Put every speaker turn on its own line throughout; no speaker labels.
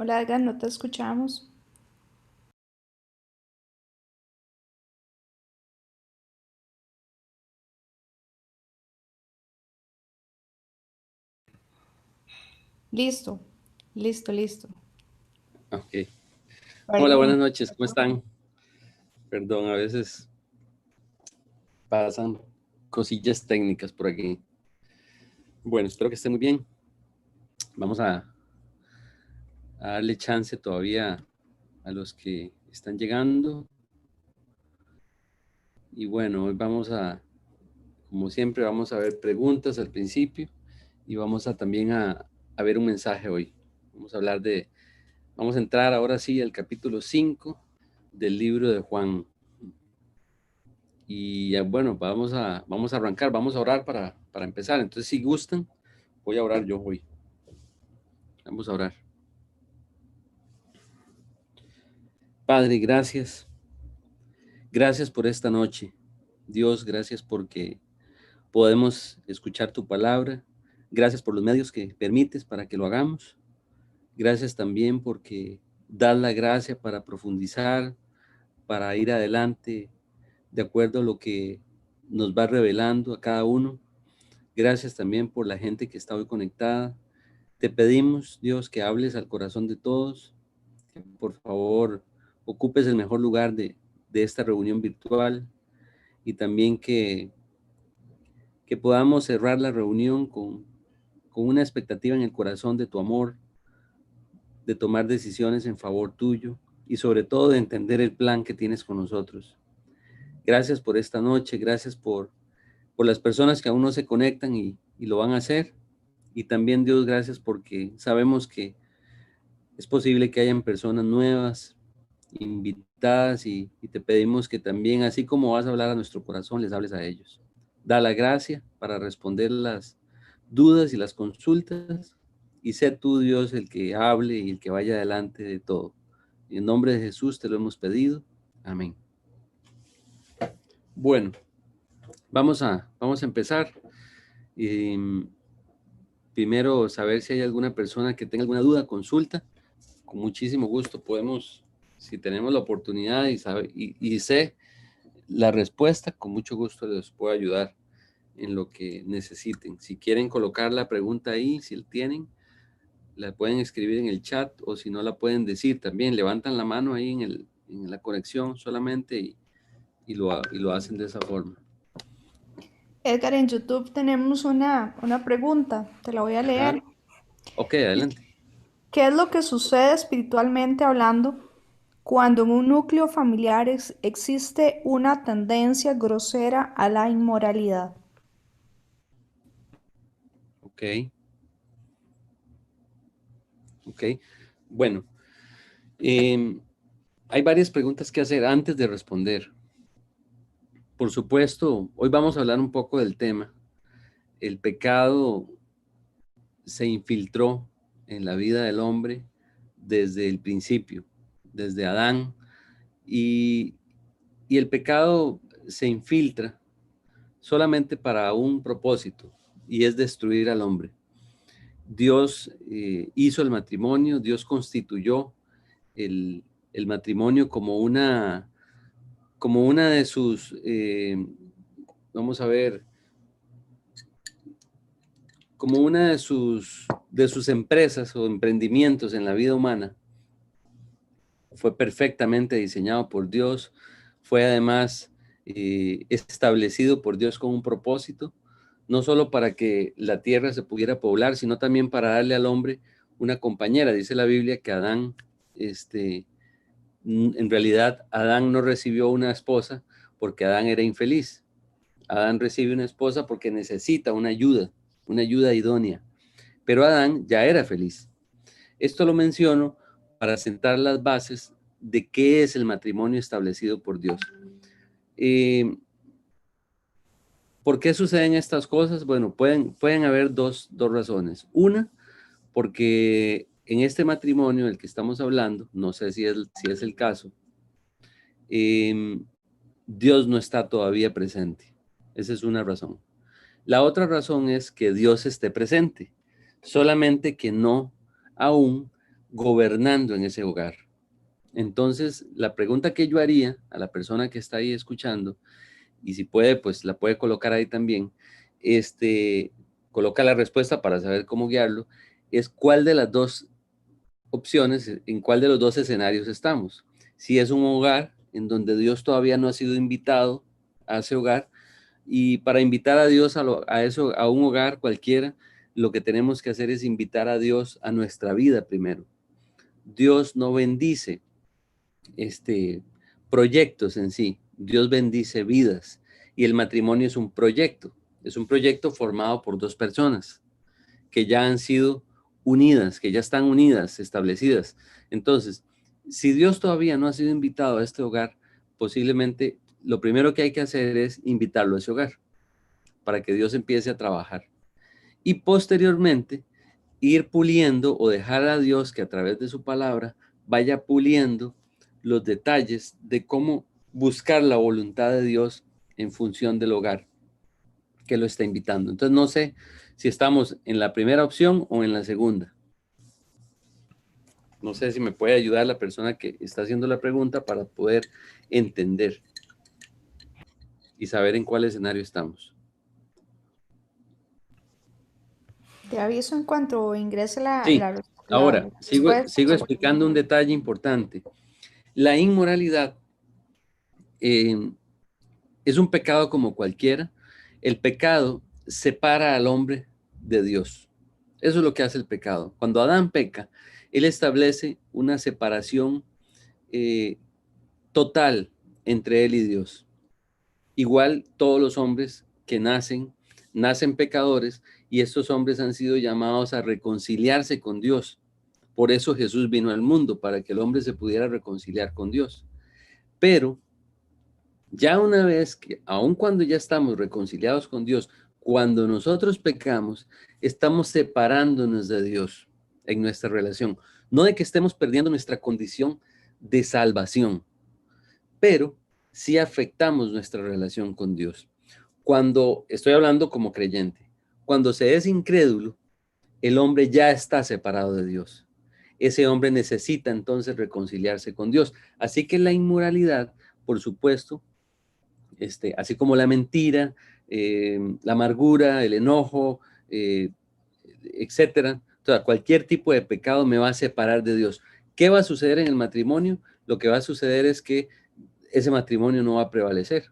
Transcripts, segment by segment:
Hola, Edgar, no te escuchamos. Listo, listo.
Ok. Hola,
Perdón.
buenas noches, ¿cómo están? Perdón, a veces pasan cosillas técnicas por aquí. Bueno, espero que estén muy bien. Vamos a darle chance todavía a los que están llegando. Y bueno, hoy como siempre, vamos a ver preguntas al principio y vamos a también a ver un mensaje hoy. Vamos a entrar ahora sí al capítulo 5 del libro de Juan. Y bueno, vamos a arrancar, vamos a orar para empezar. Entonces, si gustan, voy a orar yo hoy. Vamos a orar. Padre, gracias. Gracias por esta noche. Dios, gracias porque podemos escuchar tu palabra. Gracias por los medios que permites para que lo hagamos. Gracias también porque das la gracia para profundizar, para ir adelante de acuerdo a lo que nos va revelando a cada uno. Gracias también por la gente que está hoy conectada. Te pedimos, Dios, que hables al corazón de todos, que por favor ocupes el mejor lugar de esta reunión virtual y también que podamos cerrar la reunión con una expectativa en el corazón de tu amor, de tomar decisiones en favor tuyo y sobre todo de entender el plan que tienes con nosotros. Gracias por esta noche, gracias por las personas que aún no se conectan y lo van a hacer. Y también, Dios, gracias porque sabemos que es posible que hayan personas nuevas, invitadas, y te pedimos que también, así como vas a hablar a nuestro corazón, les hables a ellos. Da la gracia para responder las dudas y las consultas, y sé tú, Dios, el que hable y el que vaya adelante de todo. En nombre de Jesús te lo hemos pedido. Amén. Bueno, vamos a empezar. Primero, saber si hay alguna persona que tenga alguna duda, consulta. Con muchísimo gusto podemos, si tenemos la oportunidad y sé la respuesta, con mucho gusto les puedo ayudar en lo que necesiten. Si quieren colocar la pregunta ahí, si la tienen, la pueden escribir en el chat o si no la pueden decir también, levantan la mano ahí en la conexión solamente y lo hacen de esa forma.
Edgar, en YouTube tenemos una pregunta, te la voy a leer.
Claro. Ok, adelante.
¿Qué es lo que sucede espiritualmente hablando cuando en un núcleo familiar existe una tendencia grosera a la inmoralidad?
Ok, ok. Bueno, em, hay varias preguntas que hacer antes de responder. Por supuesto, hoy vamos a hablar un poco del tema. El pecado se infiltró en la vida del hombre desde el principio, desde Adán, y, y el pecado se infiltra solamente para un propósito, y es destruir al hombre. Dios hizo el matrimonio, Dios constituyó el, el matrimonio como una de sus, vamos a ver, como una de sus empresas o emprendimientos en la vida humana. Fue perfectamente diseñado por Dios, fue además establecido por Dios con un propósito, no solo para que la tierra se pudiera poblar, sino también para darle al hombre una compañera. Dice la Biblia que Adán, en realidad, Adán no recibió una esposa porque Adán era infeliz. Adán recibe una esposa porque necesita una ayuda idónea. Pero Adán ya era feliz. Esto lo menciono para sentar las bases de qué es el matrimonio establecido por Dios. Eh, ¿Por qué suceden estas cosas? Bueno, pueden haber dos razones. Una, porque en este matrimonio del que estamos hablando, no sé si es el caso, eh, Dios no está todavía presente. Esa es una razón. La otra razón es que Dios esté presente, solamente que no aún gobernando en ese hogar. Entonces, la pregunta que yo haría a la persona que está ahí escuchando, y si puede, pues la puede colocar ahí también, coloca la respuesta para saber cómo guiarlo, es cuál de las dos opciones, en cuál de los dos escenarios estamos. Si es un hogar en donde Dios todavía no ha sido invitado a ese hogar, y para invitar a Dios a un hogar cualquiera, lo que tenemos que hacer es invitar a Dios a nuestra vida primero. Dios no bendice proyectos en sí, Dios bendice vidas, y el matrimonio es un proyecto formado por dos personas que ya han sido unidas, que ya están unidas, establecidas. Entonces, si Dios todavía no ha sido invitado a este hogar, posiblemente lo primero que hay que hacer es invitarlo a ese hogar para que Dios empiece a trabajar. Y posteriormente, ir puliendo o dejar a Dios que a través de su palabra vaya puliendo los detalles de cómo buscar la voluntad de Dios en función del hogar que lo está invitando. Entonces, no sé si estamos en la primera opción o en la segunda. No sé si me puede ayudar la persona que está haciendo la pregunta para poder entender y saber en cuál escenario estamos.
Te aviso en cuanto ingrese
Sí,
la
ahora
respuesta.
sigo explicando un detalle importante. La inmoralidad es un pecado como cualquiera. El pecado separa al hombre de Dios. Eso es lo que hace el pecado. Cuando Adán peca, él establece una separación eh, total entre él y Dios. Igual todos los hombres que nacen pecadores, y estos hombres han sido llamados a reconciliarse con Dios. Por eso Jesús vino al mundo, para que el hombre se pudiera reconciliar con Dios. Pero ya una vez que, aun cuando ya estamos reconciliados con Dios, cuando nosotros pecamos, estamos separándonos de Dios en nuestra relación. No de que estemos perdiendo nuestra condición de salvación, pero sí afectamos nuestra relación con Dios. Cuando estoy hablando como creyente, cuando se es incrédulo, el hombre ya está separado de Dios. Ese hombre necesita entonces reconciliarse con Dios. Así que la inmoralidad, por supuesto, así como la mentira, la amargura, el enojo, eh, etcétera. Entonces, cualquier tipo de pecado me va a separar de Dios. ¿Qué va a suceder en el matrimonio? Lo que va a suceder es que ese matrimonio no va a prevalecer.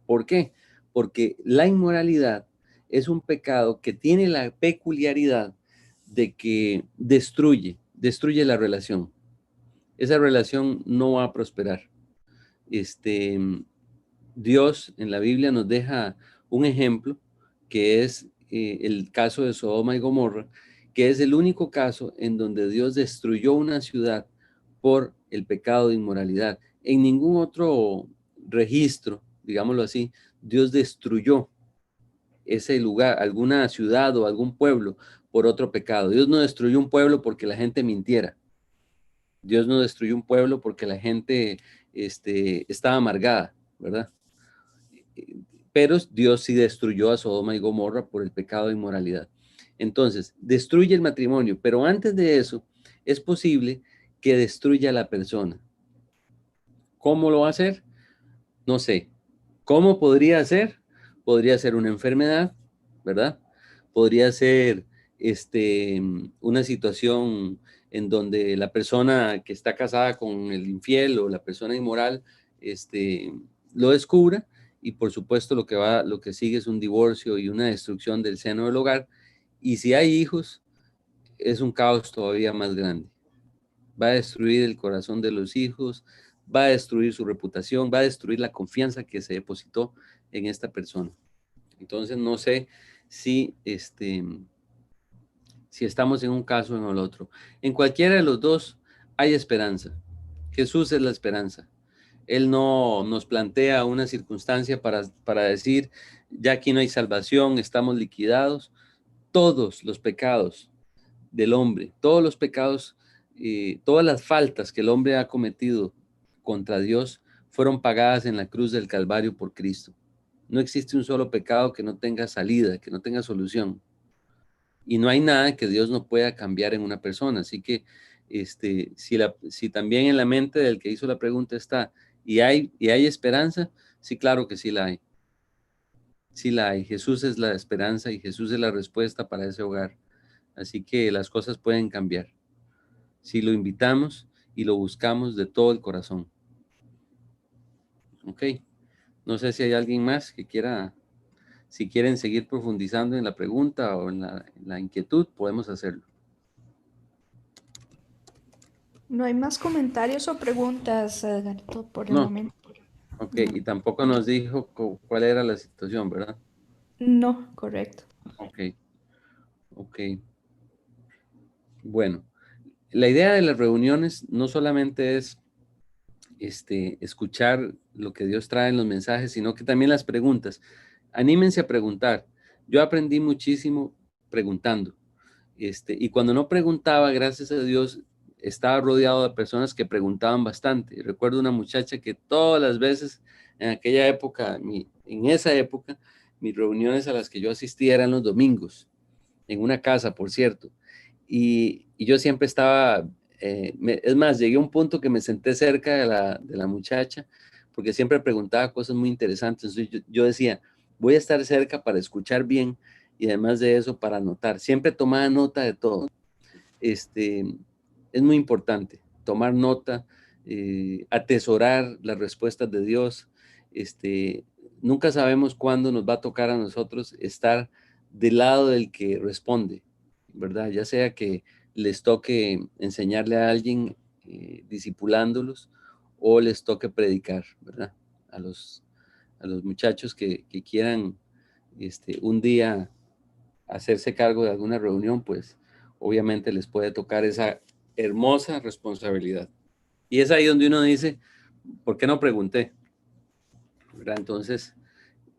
¿Por qué? Porque la inmoralidad es un pecado que tiene la peculiaridad de que destruye la relación. Esa relación no va a prosperar. Este, Dios en la Biblia nos deja un ejemplo que es el caso de Sodoma y Gomorra, que es el único caso en donde Dios destruyó una ciudad por el pecado de inmoralidad. En ningún otro registro, digámoslo así, Dios destruyó ese lugar, alguna ciudad o algún pueblo por otro pecado. Dios no destruyó un pueblo porque la gente mintiera. Dios no destruyó un pueblo porque la gente estaba amargada, ¿verdad? Pero Dios sí destruyó a Sodoma y Gomorra por el pecado de inmoralidad. Entonces, destruye el matrimonio, pero antes de eso, es posible que destruya a la persona. ¿Cómo lo va a hacer? No sé. ¿Cómo podría ser? Podría ser una enfermedad, ¿verdad? Podría ser una situación en donde la persona que está casada con el infiel o la persona inmoral lo descubra, y por supuesto lo que sigue es un divorcio y una destrucción del seno del hogar. Y si hay hijos, es un caos todavía más grande. Va a destruir el corazón de los hijos, va a destruir su reputación, va a destruir la confianza que se depositó en esta persona. Entonces no sé si, si estamos en un caso o en el otro. En cualquiera de los dos hay esperanza. Jesús es la esperanza. Él no nos plantea una circunstancia para decir, ya aquí no hay salvación, estamos liquidados. Todos los pecados del hombre, todos los pecados, todas las faltas que el hombre ha cometido contra Dios fueron pagadas en la cruz del Calvario por Cristo. No existe un solo pecado que no tenga salida, que no tenga solución. Y no hay nada que Dios no pueda cambiar en una persona. Así que Si también en la mente del que hizo la pregunta está, ¿y hay esperanza? Sí, claro que sí la hay. Sí la hay. Jesús es la esperanza y Jesús es la respuesta para ese hogar. Así que las cosas pueden cambiar si lo invitamos y lo buscamos de todo el corazón. Ok. No sé si hay alguien más que quiera, si quieren seguir profundizando en la pregunta o en la inquietud, podemos hacerlo.
No hay más comentarios o preguntas, Edgardo, por el
No.
momento.
Ok.
No,
Y tampoco nos dijo cuál era la situación, ¿verdad?
no, correcto.
Ok. Ok. Bueno, la idea de las reuniones no solamente es escuchar lo que Dios trae en los mensajes, sino que también las preguntas. Anímense a preguntar. Yo aprendí muchísimo preguntando. Y cuando no preguntaba, gracias a Dios, estaba rodeado de personas que preguntaban bastante. Recuerdo una muchacha que todas las veces en aquella época, en esa época, mis reuniones a las que yo asistía eran los domingos, en una casa, por cierto. Y yo siempre estaba, es más, llegué a un punto que me senté cerca de la muchacha, porque siempre preguntaba cosas muy interesantes. Entonces yo decía, voy a estar cerca para escuchar bien y además de eso para anotar. Siempre tomaba nota de todo. Este, es muy importante tomar nota, atesorar las respuestas de Dios. Nunca sabemos cuándo nos va a tocar a nosotros estar del lado del que responde, ¿verdad? Ya sea que les toque enseñarle a alguien, discipulándolos, o les toque predicar, ¿verdad? A los muchachos que quieran un día hacerse cargo de alguna reunión, pues obviamente les puede tocar esa hermosa responsabilidad. Y es ahí donde uno dice, ¿por qué no pregunté? ¿Verdad? Entonces,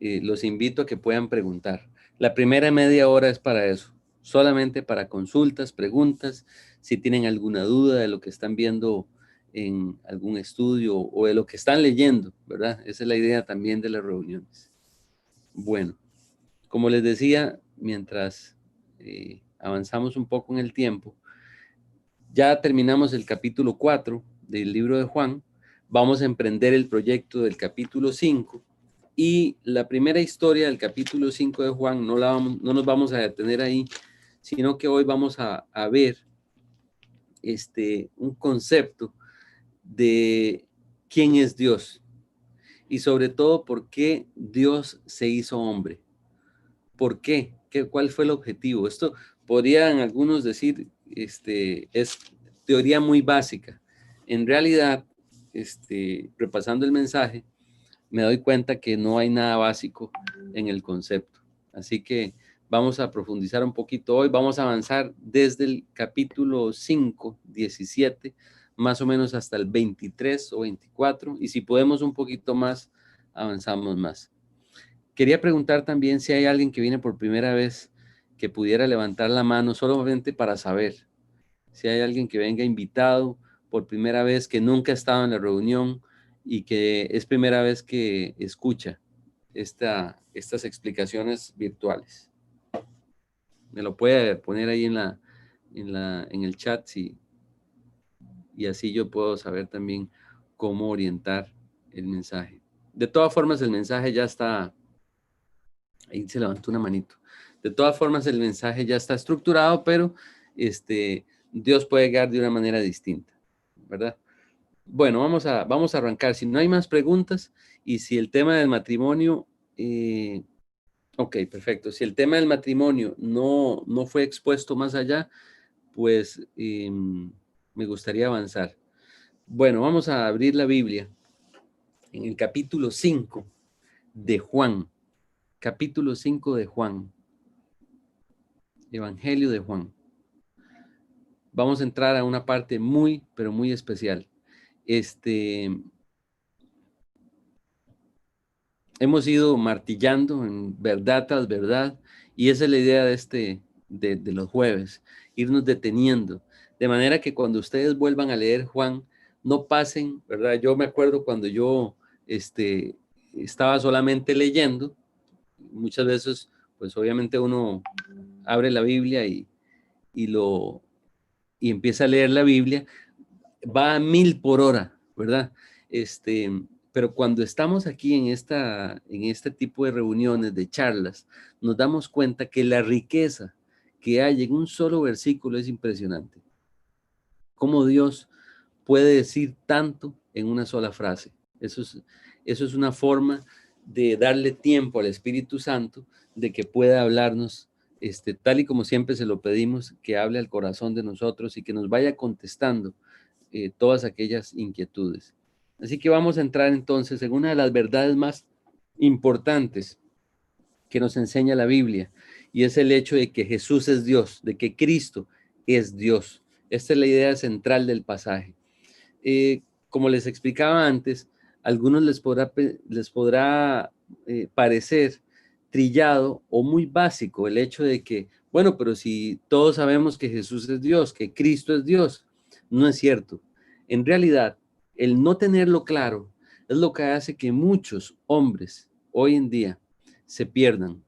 los invito a que puedan preguntar. La primera media hora es para eso, solamente para consultas, preguntas, si tienen alguna duda de lo que están viendo en algún estudio o de lo que están leyendo, ¿verdad? Esa es la idea también de las reuniones. Bueno, como les decía, mientras avanzamos un poco en el tiempo, ya terminamos el capítulo 4 del libro de Juan, vamos a emprender el proyecto del capítulo 5 y la primera historia del capítulo 5 de Juan no nos vamos a detener ahí, sino que hoy vamos a ver un concepto de quién es Dios y sobre todo por qué Dios se hizo hombre. ¿Por qué? ¿Cuál fue el objetivo? Esto podrían algunos decir, es teoría muy básica. En realidad, repasando el mensaje, me doy cuenta que no hay nada básico en el concepto. Así que vamos a profundizar un poquito hoy. Vamos a avanzar desde el capítulo 5, 17, más o menos hasta el 23 o 24. Y si podemos un poquito más, avanzamos más. Quería preguntar también si hay alguien que viene por primera vez que pudiera levantar la mano solamente para saber. Si hay alguien que venga invitado por primera vez, que nunca ha estado en la reunión y que es primera vez que escucha estas explicaciones virtuales. Me lo puede poner ahí en el chat y así yo puedo saber también cómo orientar el mensaje. De todas formas, el mensaje ya está. Ahí se levantó una manito. De todas formas, el mensaje ya está estructurado, pero Dios puede llegar de una manera distinta, ¿verdad? Bueno, vamos a arrancar. Si no hay más preguntas y si el tema del matrimonio, ok, perfecto. Si el tema del matrimonio no fue expuesto más allá, pues me gustaría avanzar. Bueno, vamos a abrir la Biblia en el capítulo 5 de Juan. Capítulo 5 de Juan. Evangelio de Juan. Vamos a entrar a una parte muy, pero muy especial. Hemos ido martillando en verdad tras verdad, y esa es la idea de los jueves, irnos deteniendo, de manera que cuando ustedes vuelvan a leer Juan, no pasen, ¿verdad? Yo me acuerdo cuando yo estaba solamente leyendo, muchas veces, pues obviamente uno abre la Biblia y lo y empieza a leer la Biblia, va a 1000 por hora, ¿verdad? Pero cuando estamos aquí en este tipo de reuniones, de charlas, nos damos cuenta que la riqueza que hay en un solo versículo es impresionante. Cómo Dios puede decir tanto en una sola frase. Eso es una forma de darle tiempo al Espíritu Santo de que pueda hablarnos, tal y como siempre se lo pedimos, que hable al corazón de nosotros y que nos vaya contestando todas aquellas inquietudes. Así que vamos a entrar entonces en una de las verdades más importantes que nos enseña la Biblia, y es el hecho de que Jesús es Dios, de que Cristo es Dios. Esta es la idea central del pasaje. Como les explicaba antes, a algunos les podrá parecer trillado o muy básico el hecho de que, bueno, pero si todos sabemos que Jesús es Dios, que Cristo es Dios, no es cierto. En realidad, el no tenerlo claro es lo que hace que muchos hombres hoy en día se pierdan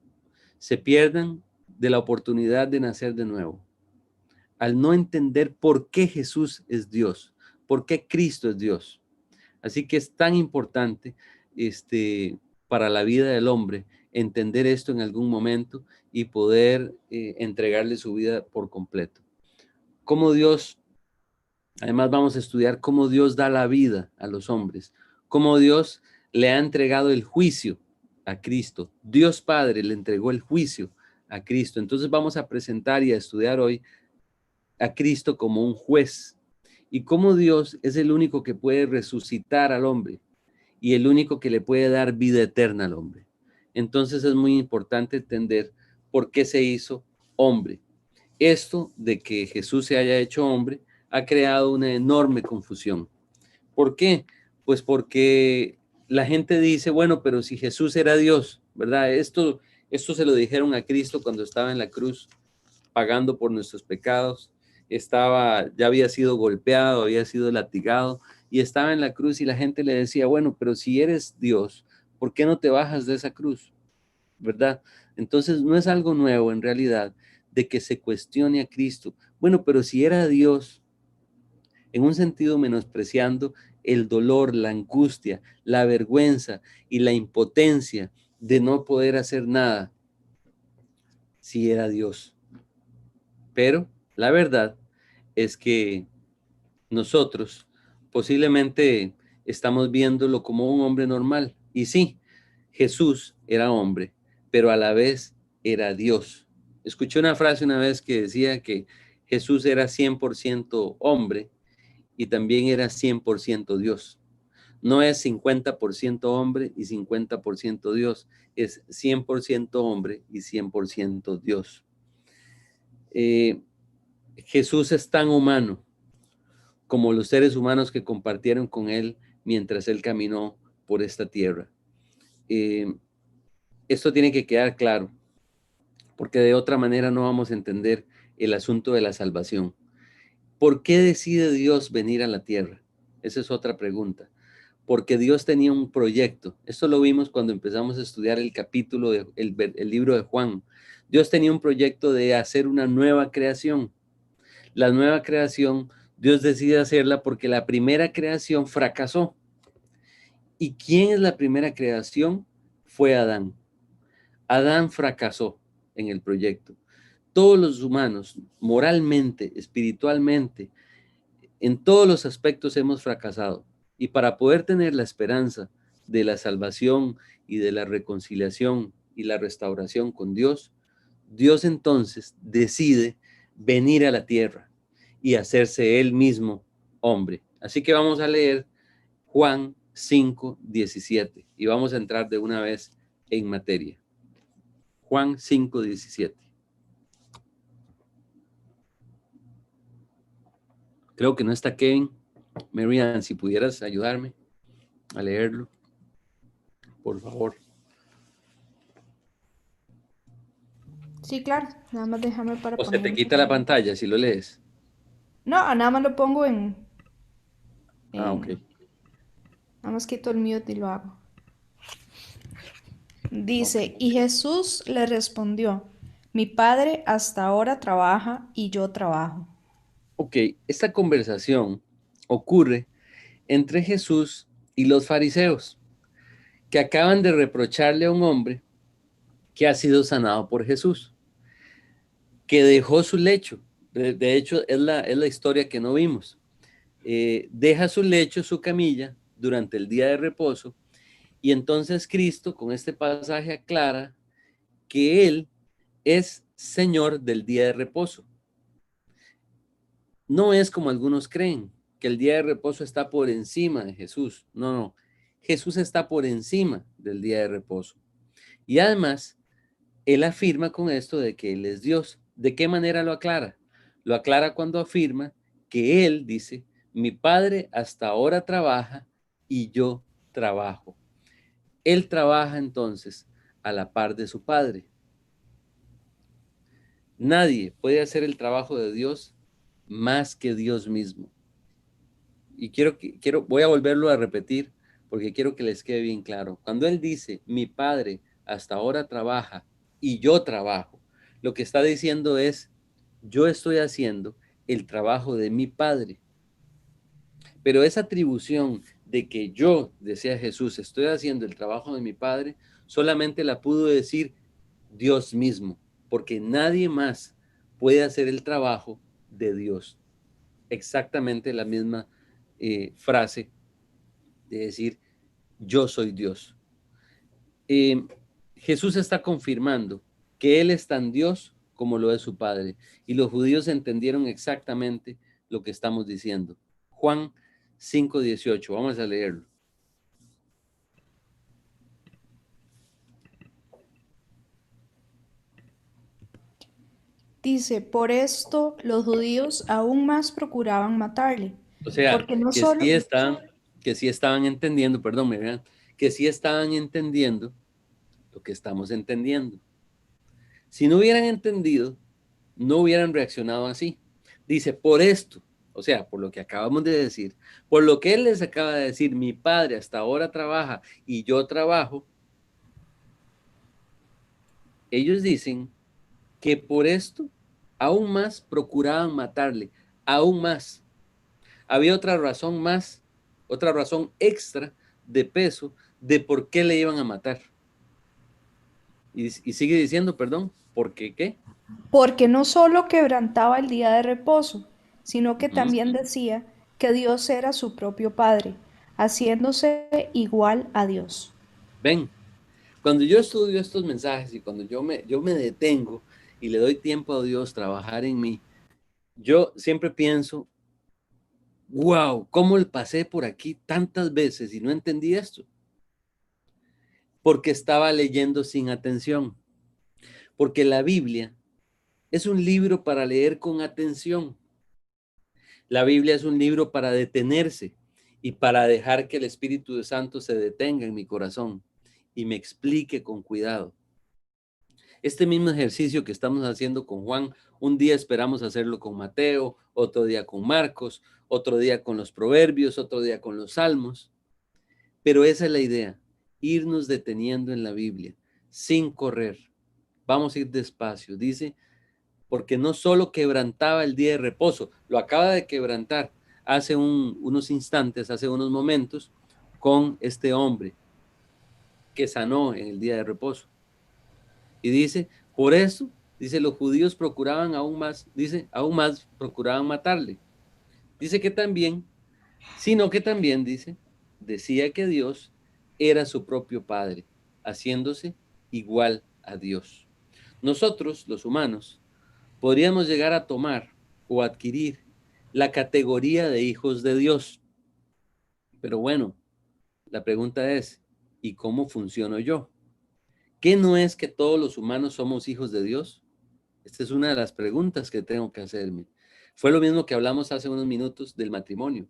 de la oportunidad de nacer de nuevo, al no entender por qué Jesús es Dios, por qué Cristo es Dios. Así que es tan importante para la vida del hombre entender esto en algún momento y poder entregarle su vida por completo. Cómo Dios, además vamos a estudiar cómo Dios da la vida a los hombres, cómo Dios le ha entregado el juicio a Cristo. Dios Padre le entregó el juicio a Cristo. Entonces vamos a presentar y a estudiar hoy a Cristo como un juez y cómo Dios es el único que puede resucitar al hombre y el único que le puede dar vida eterna al hombre. Entonces es muy importante entender por qué se hizo hombre. Esto de que Jesús se haya hecho hombre ha creado una enorme confusión. ¿Por qué? Pues porque la gente dice, bueno, pero si Jesús era Dios, ¿verdad? Esto se lo dijeron a Cristo cuando estaba en la cruz pagando por nuestros pecados, ya había sido golpeado, había sido latigado y estaba en la cruz y la gente le decía, bueno, pero si eres Dios, ¿por qué no te bajas de esa cruz? ¿Verdad? Entonces no es algo nuevo en realidad de que se cuestione a Cristo. Bueno, pero si era Dios, en un sentido menospreciando el dolor, la angustia, la vergüenza y la impotencia de no poder hacer nada, si era Dios. Pero la verdad es que nosotros posiblemente estamos viéndolo como un hombre normal. Y sí, Jesús era hombre, pero a la vez era Dios. Escuché una frase una vez que decía que Jesús era 100% hombre y también era 100% Dios. No es 50% hombre y 50% Dios, es 100% hombre y 100% Dios. Jesús es tan humano como los seres humanos que compartieron con él mientras él caminó por esta tierra. Eh, Esto tiene que quedar claro, porque de otra manera no vamos a entender el asunto de la salvación. ¿Por qué decide Dios venir a la tierra? Esa es otra pregunta. Porque Dios tenía un proyecto. Esto lo vimos cuando empezamos a estudiar el capítulo, el libro de Juan. Dios tenía un proyecto de hacer una nueva creación. La nueva creación, Dios decide hacerla porque la primera creación fracasó. ¿Y quién es la primera creación? Fue Adán. Adán fracasó en el proyecto. Todos los humanos, moralmente, espiritualmente, en todos los aspectos hemos fracasado. Y para poder tener la esperanza de la salvación y de la reconciliación y la restauración con Dios, Dios entonces decide venir a la tierra y hacerse él mismo hombre. Así que vamos a leer Juan 5:17 y vamos a entrar de una vez en materia. Juan 5:17. Creo que no está Kevin. Marian, si pudieras ayudarme a leerlo, por favor.
Sí, claro, nada más déjame para
O se te
ponerlo.
quita la pantalla si lo lees.
No, nada más lo pongo
Ah, ok.
nada más quito el mute y lo hago. Dice, y Jesús le respondió, mi padre hasta ahora trabaja y yo trabajo.
Ok, esta conversación ocurre entre Jesús y los fariseos, que acaban de reprocharle a un hombre que ha sido sanado por Jesús, que dejó su lecho. De hecho, es la historia que no vimos. Deja su lecho, su camilla, durante el día de reposo, y entonces Cristo, con este pasaje, aclara que Él es Señor del día de reposo. No es como algunos creen, que el día de reposo está por encima de Jesús. No, no. Jesús está por encima del día de reposo. Y además, Él afirma con esto de que Él es Dios. ¿De qué manera lo aclara? Lo aclara cuando afirma que Él dice, mi Padre hasta ahora trabaja y yo trabajo. Él trabaja entonces a la par de su Padre. Nadie puede hacer el trabajo de Dios más que Dios mismo. Y voy a volverlo a repetir porque quiero que les quede bien claro. Cuando Él dice, mi Padre hasta ahora trabaja y yo trabajo, lo que está diciendo es, yo estoy haciendo el trabajo de mi Padre. Pero esa atribución de que yo, decía Jesús, estoy haciendo el trabajo de mi Padre, solamente la pudo decir Dios mismo, porque nadie más puede hacer el trabajo de Dios. Exactamente la misma frase de decir, yo soy Dios. Eh, Jesús está confirmando que Él es tan Dios como lo es su Padre. Y los judíos entendieron exactamente lo que estamos diciendo. Juan 5:18, vamos a leerlo.
Dice, por esto los judíos aún más procuraban matarle,
O sea,
porque no solo,
que sí estaban entendiendo, perdón, Miriam, que sí estaban entendiendo lo que estamos entendiendo. Si no hubieran entendido, no hubieran reaccionado así. Dice, por esto, o sea, por lo que acabamos de decir, por lo que él les acaba de decir, mi padre hasta ahora trabaja y yo trabajo, ellos dicen que por esto aún más procuraban matarle, aún más. Había otra razón más, otra razón extra de peso de por qué le iban a matar. Y sigue diciendo, perdón, ¿por qué qué?
porque no solo quebrantaba el día de reposo, sino que
Ujú.
también decía que Dios era su propio Padre, haciéndose igual a Dios.
Ven, cuando yo estudio estos mensajes y cuando yo me detengo y le doy tiempo a Dios trabajar en mí, yo siempre pienso, wow, ¿cómo le pasé por aquí tantas veces y no entendí esto? Porque estaba leyendo sin atención. Porque la Biblia es un libro para leer con atención. La Biblia es un libro para detenerse y para dejar que el Espíritu Santo se detenga en mi corazón y me explique con cuidado. Este mismo ejercicio que estamos haciendo con Juan, un día esperamos hacerlo con Mateo, otro día con Marcos, otro día con los Proverbios, otro día con los Salmos. Pero esa es la idea, irnos deteniendo en la Biblia, sin correr. Vamos a ir despacio. Dice, porque no solo quebrantaba el día de reposo, lo acaba de quebrantar hace unos instantes, hace unos momentos, con este hombre que sanó en el día de reposo. Y dice, por eso, dice, los judíos procuraban aún más, dice, aún más procuraban matarle. Dice que también, sino que también, dice, decía que Dios era su propio Padre, haciéndose igual a Dios. Nosotros, los humanos, podríamos llegar a tomar o adquirir la categoría de hijos de Dios. Pero bueno, la pregunta es, ¿y cómo funciono yo? ¿Qué no es que todos los humanos somos hijos de Dios? Esta es una de las preguntas que tengo que hacerme. Fue lo mismo que hablamos hace unos minutos del matrimonio.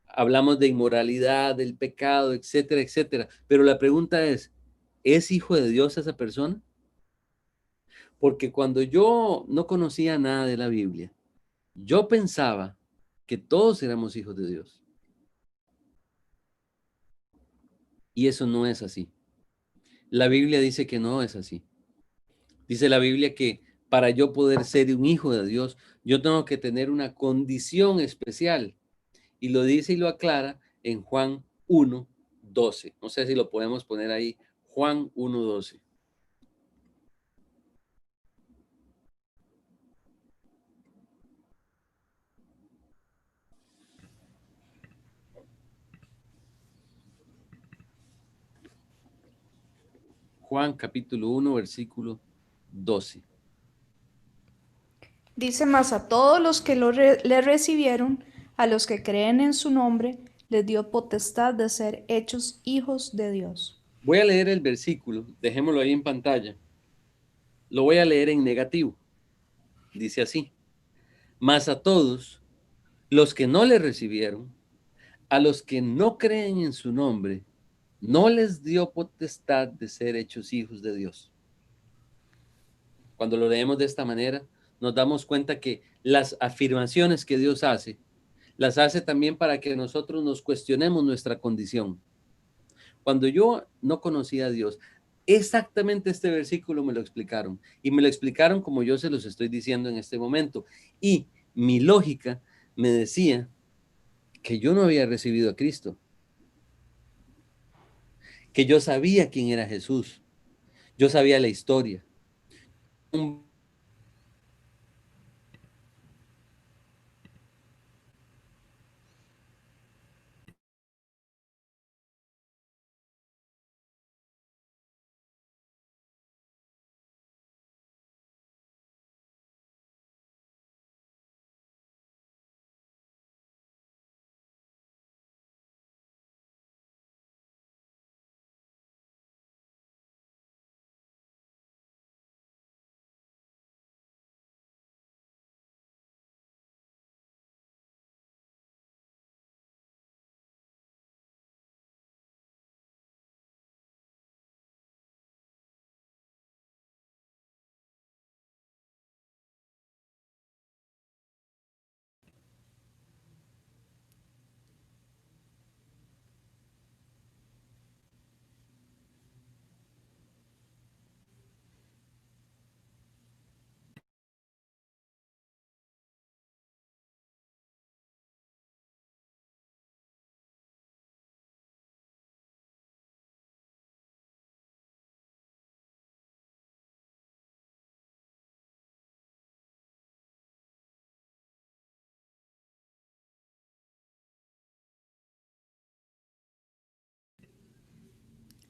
Hablamos de inmoralidad, del pecado, etcétera, etcétera. Pero la pregunta ¿es hijo de Dios esa persona? Porque cuando yo no conocía nada de la Biblia, yo pensaba que todos éramos hijos de Dios. Y eso no es así. La Biblia dice que no es así. Dice la Biblia que para yo poder ser un hijo de Dios, Yo tengo que tener una condición especial. Y lo dice y lo aclara en Juan 1:12. No sé si lo podemos poner ahí. Juan 1:12. Juan capítulo 1, versículo 12.
Dice más a todos los que le recibieron, a los que creen en su nombre, les dio potestad de ser hechos hijos de Dios.
Voy a leer el versículo, dejémoslo ahí en pantalla. Lo voy a leer en negativo. Dice así: mas a todos los que no le recibieron, a los que no creen en su nombre, no les dio potestad de ser hechos hijos de Dios. Cuando lo leemos de esta manera, nos damos cuenta que las afirmaciones que Dios hace, las hace también para que nosotros nos cuestionemos nuestra condición. Cuando yo no conocía a Dios, exactamente este versículo me lo explicaron, y me lo explicaron como yo se los estoy diciendo en este momento. Y mi lógica me decía que yo no había recibido a Cristo, que yo sabía quién era Jesús, yo sabía la historia.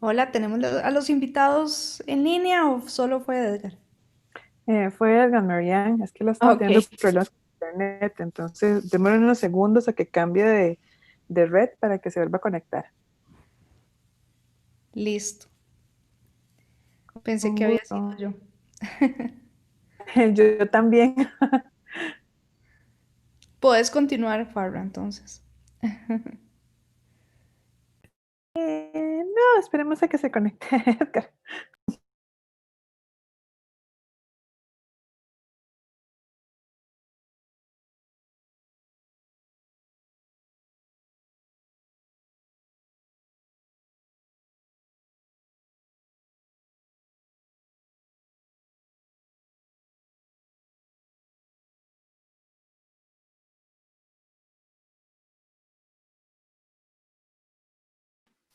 Hola, ¿tenemos a los invitados en línea o solo fue Edgar?
Fue Edgar Marianne, es que la estaba
Ok,
teniendo problemas con internet, entonces demora unos segundos a que cambie de red para que se vuelva a conectar.
listo. Pensé
Un
que había sido
gusto.
yo.
Yo también.
Puedes continuar, Farra, entonces.
No, esperemos a que se conecte Edgar.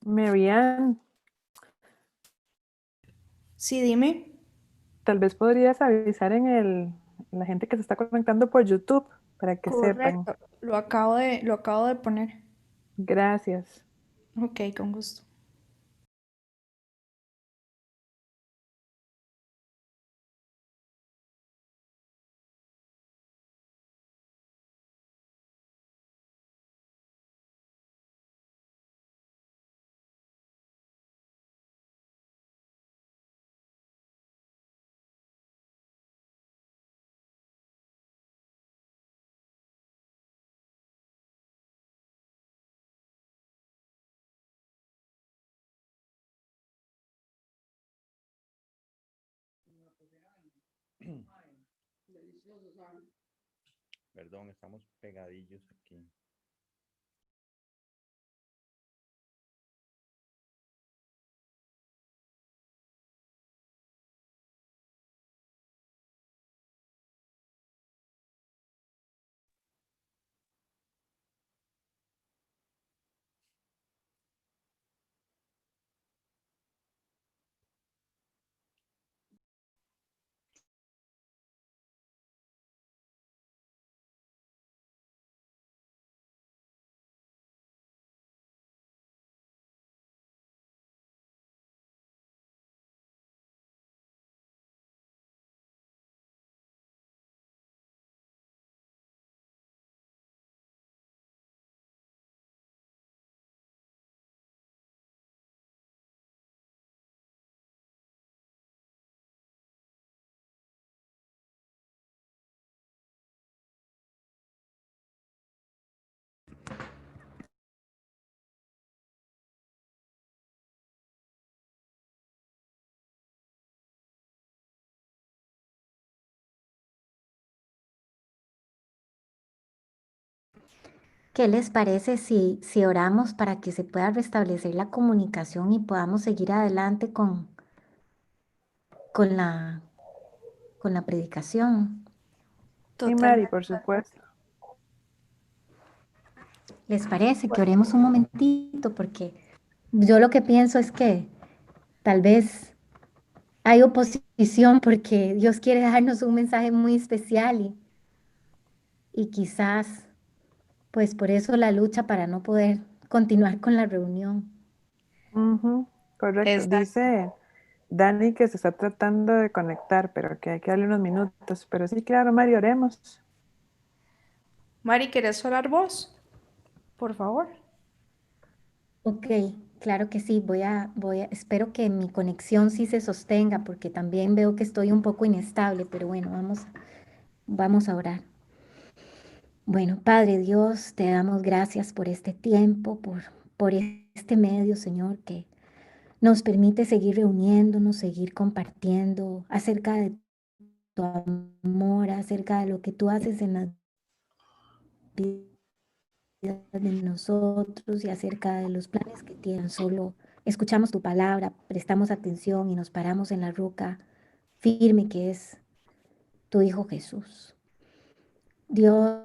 Marianne,
Sí, dime.
tal vez podrías avisar la gente que se está conectando por YouTube para que sepan.
Correcto, lo acabo de poner.
Gracias.
Ok, con gusto.
Perdón, estamos pegadillos aquí.
¿Qué les parece si oramos para que se pueda restablecer la comunicación y podamos seguir adelante con la, con la predicación?
Sí, Mari,
Totalmente.
por supuesto.
¿Les parece que oremos un momentito? Porque yo lo que pienso es que tal vez hay oposición porque Dios quiere darnos un mensaje muy especial y quizás, pues por eso la lucha para no poder continuar con la reunión.
Ujú, correcto.
Exacto.
Dice Dani que se está tratando de conectar, pero que hay que darle unos minutos. Pero sí, claro, Mari, oremos.
Mari, ¿querés orar vos? Por favor.
Ok, claro que sí, espero que mi conexión sí se sostenga porque también veo que estoy un poco inestable, pero bueno, vamos a orar. Bueno, Padre Dios, te damos gracias por este tiempo, por este medio, Señor, que nos permite seguir reuniéndonos, seguir compartiendo acerca de tu amor, acerca de lo que tú haces en la vida de nosotros y acerca de los planes que tienen. Solo escuchamos tu palabra, prestamos atención y nos paramos en la roca firme que es tu Hijo Jesús. Dios,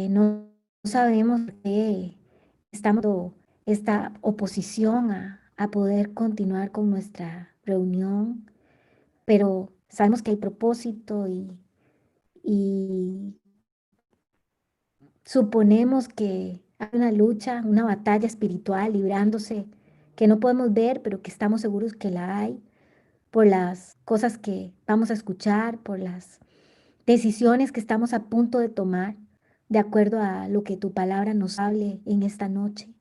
no sabemos por qué estamos dando esta oposición a poder continuar con nuestra reunión, pero sabemos que hay propósito y suponemos que hay una lucha, una batalla espiritual librándose que no podemos ver, pero que estamos seguros que la hay por las cosas que vamos a escuchar, por las decisiones que estamos a punto de tomar, de acuerdo a lo que tu palabra nos hable en esta noche.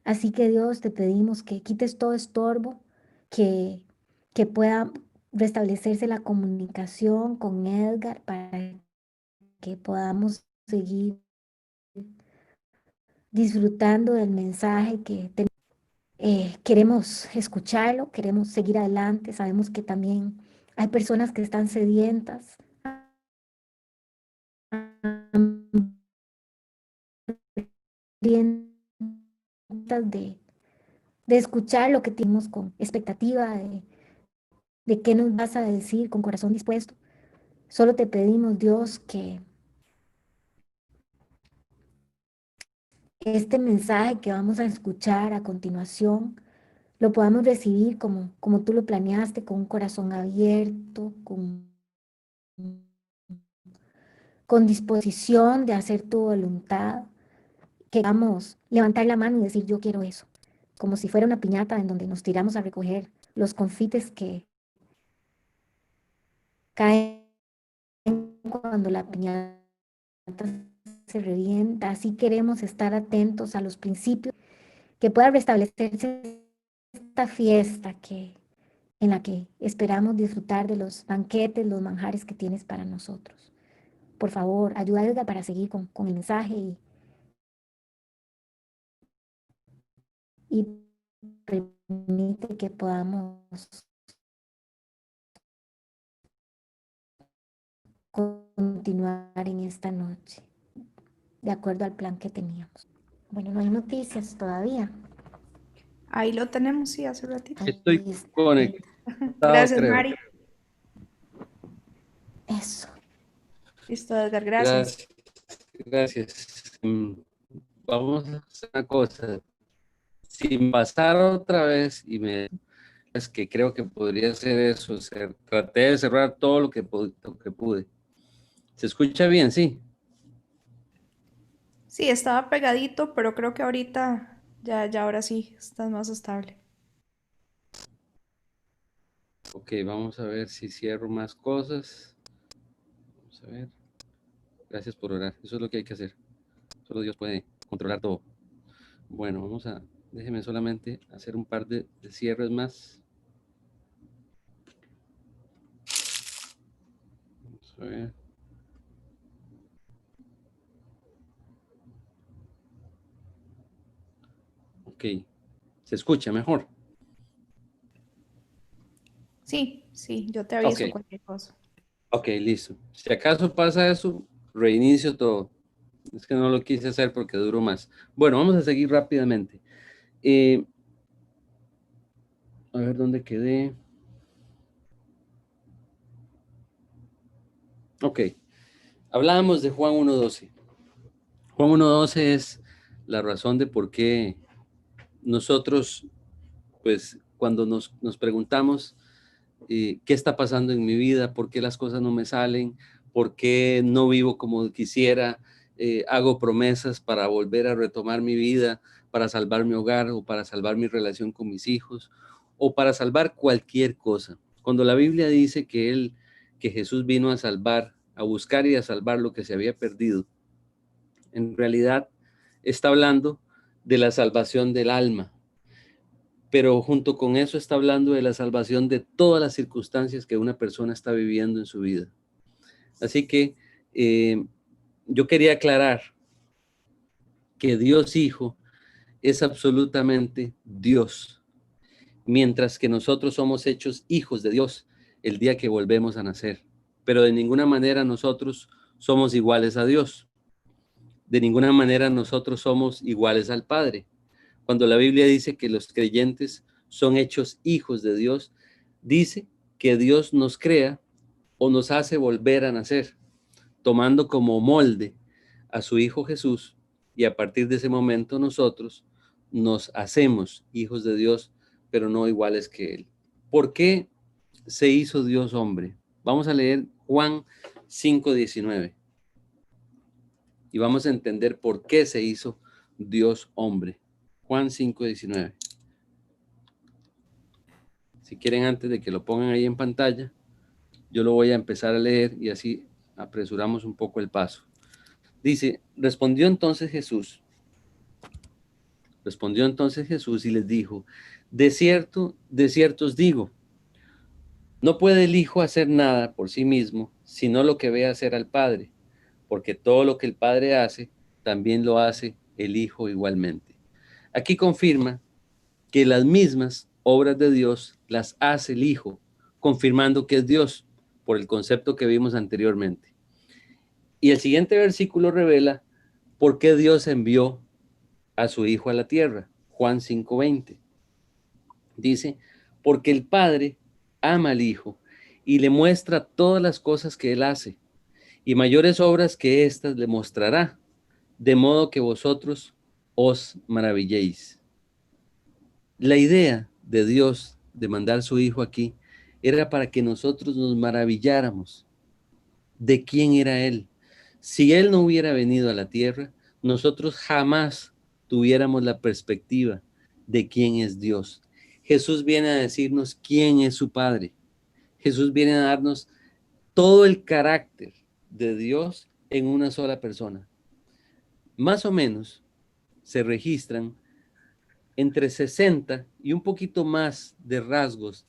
Así que Dios, te pedimos que quites todo estorbo, que, que pueda restablecerse la comunicación con Edgar para que podamos seguir disfrutando del mensaje que queremos escucharlo, queremos seguir adelante. Sabemos que también hay personas que están sedientas, hambrientas de escuchar lo que tenemos con expectativa de qué nos vas a decir con corazón dispuesto. Solo te pedimos, Dios, que este mensaje que vamos a escuchar a continuación lo podamos recibir como tú lo planeaste, con un corazón abierto, con disposición de hacer tu voluntad, que vamos a levantar la mano y decir yo quiero eso, como si fuera una piñata en donde nos tiramos a recoger los confites que caen cuando la piñata se revienta. Así queremos estar atentos a los principios, que pueda restablecerse esta fiesta en la que esperamos disfrutar de los banquetes, los manjares que tienes para nosotros. Por favor, ayuda a Edgar para seguir con el mensaje y permite que podamos continuar en esta noche, de acuerdo al plan que teníamos. Bueno, no hay noticias todavía.
Ahí lo tenemos, sí, hace ratito.
Ahí
Estoy
está.
conectado,
Gracias,
creo.
Mari.
Eso.
Listo, Edgar, gracias.
Gracias, gracias. Vamos a hacer una cosa. Sin pasar otra vez es que creo que podría ser eso. Traté de cerrar todo lo que pude. ¿Se escucha bien? Sí.
Sí, estaba pegadito, pero creo que ahorita, ya ahora sí, estás más estable.
Ok, vamos a ver si cierro más cosas. Vamos a ver. Gracias por orar. Eso es lo que hay que hacer. Solo Dios puede controlar todo. Bueno, déjeme solamente hacer un par de cierres más. Vamos a ver. Ok, se escucha mejor.
Sí, sí, yo te
Ok,
aviso cualquier cosa.
ok, listo. Si acaso pasa eso, reinicio todo. Es que no lo quise hacer porque duró más. Bueno, vamos a seguir rápidamente. A ver dónde quedé. Ok. Hablábamos de Juan 1:12. Juan 1:12 es la razón de por qué nosotros, pues, cuando nos preguntamos qué está pasando en mi vida, por qué las cosas no me salen, por qué no vivo como quisiera, hago promesas para volver a retomar mi vida, para salvar mi hogar o para salvar mi relación con mis hijos o para salvar cualquier cosa. Cuando la Biblia dice que Jesús vino a salvar, a buscar y a salvar lo que se había perdido, en realidad está hablando de la salvación del alma, pero junto con eso está hablando de la salvación de todas las circunstancias que una persona está viviendo en su vida. Así que yo quería aclarar que Dios Hijo es absolutamente Dios, mientras que nosotros somos hechos hijos de Dios el día que volvemos a nacer. Pero de ninguna manera nosotros somos iguales a Dios. De ninguna manera nosotros somos iguales al Padre. Cuando la Biblia dice que los creyentes son hechos hijos de Dios, dice que Dios nos crea o nos hace volver a nacer, tomando como molde a su Hijo Jesús, y a partir de ese momento nosotros nos hacemos hijos de Dios, pero no iguales que Él. ¿Por qué se hizo Dios hombre? Vamos a leer Juan 5:19 y vamos a entender por qué se hizo Dios hombre. Juan 5:19. Si quieren, antes de que lo pongan ahí en pantalla, yo lo voy a empezar a leer y así apresuramos un poco el paso. Dice, respondió entonces Jesús y les dijo, de cierto os digo, no puede el Hijo hacer nada por sí mismo, sino lo que ve hacer al Padre, porque todo lo que el Padre hace, también lo hace el Hijo igualmente. Aquí confirma que las mismas obras de Dios las hace el Hijo, confirmando que es Dios, por el concepto que vimos anteriormente. Y el siguiente versículo revela por qué Dios envió a su Hijo a la tierra. Juan 5:20. Dice, porque el Padre ama al Hijo y le muestra todas las cosas que Él hace, y mayores obras que éstas le mostrará, de modo que vosotros os maravilléis. La idea de Dios de mandar su Hijo aquí era para que nosotros nos maravilláramos de quién era Él. Si Él no hubiera venido a la tierra, nosotros jamás tuviéramos la perspectiva de quién es Dios. Jesús viene a decirnos quién es su Padre. Jesús viene a darnos todo el carácter de Dios en una sola persona. Más o menos se registran entre 60 y un poquito más de rasgos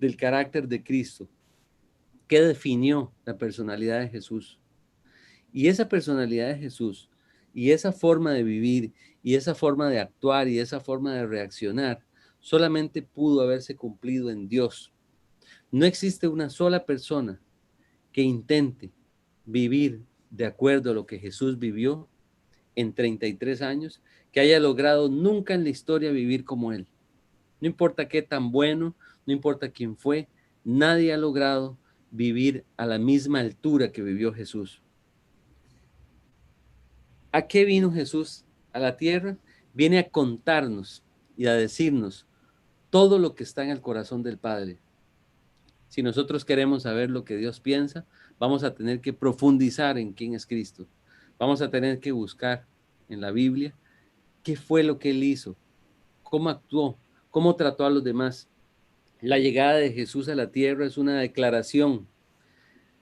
del carácter de Cristo que definió la personalidad de Jesús. Y esa personalidad de Jesús y esa forma de vivir y esa forma de actuar y esa forma de reaccionar solamente pudo haberse cumplido en Dios. No existe una sola persona que intente vivir de acuerdo a lo que Jesús vivió en 33 años, que haya logrado nunca en la historia vivir como Él. No importa qué tan bueno, no importa quién fue, nadie ha logrado vivir a la misma altura que vivió Jesús. ¿A qué vino Jesús a la tierra? Viene a contarnos y a decirnos todo lo que está en el corazón del Padre. Si nosotros queremos saber lo que Dios piensa, vamos a tener que profundizar en quién es Cristo. Vamos a tener que buscar en la Biblia qué fue lo que Él hizo, cómo actuó, cómo trató a los demás. La llegada de Jesús a la tierra es una declaración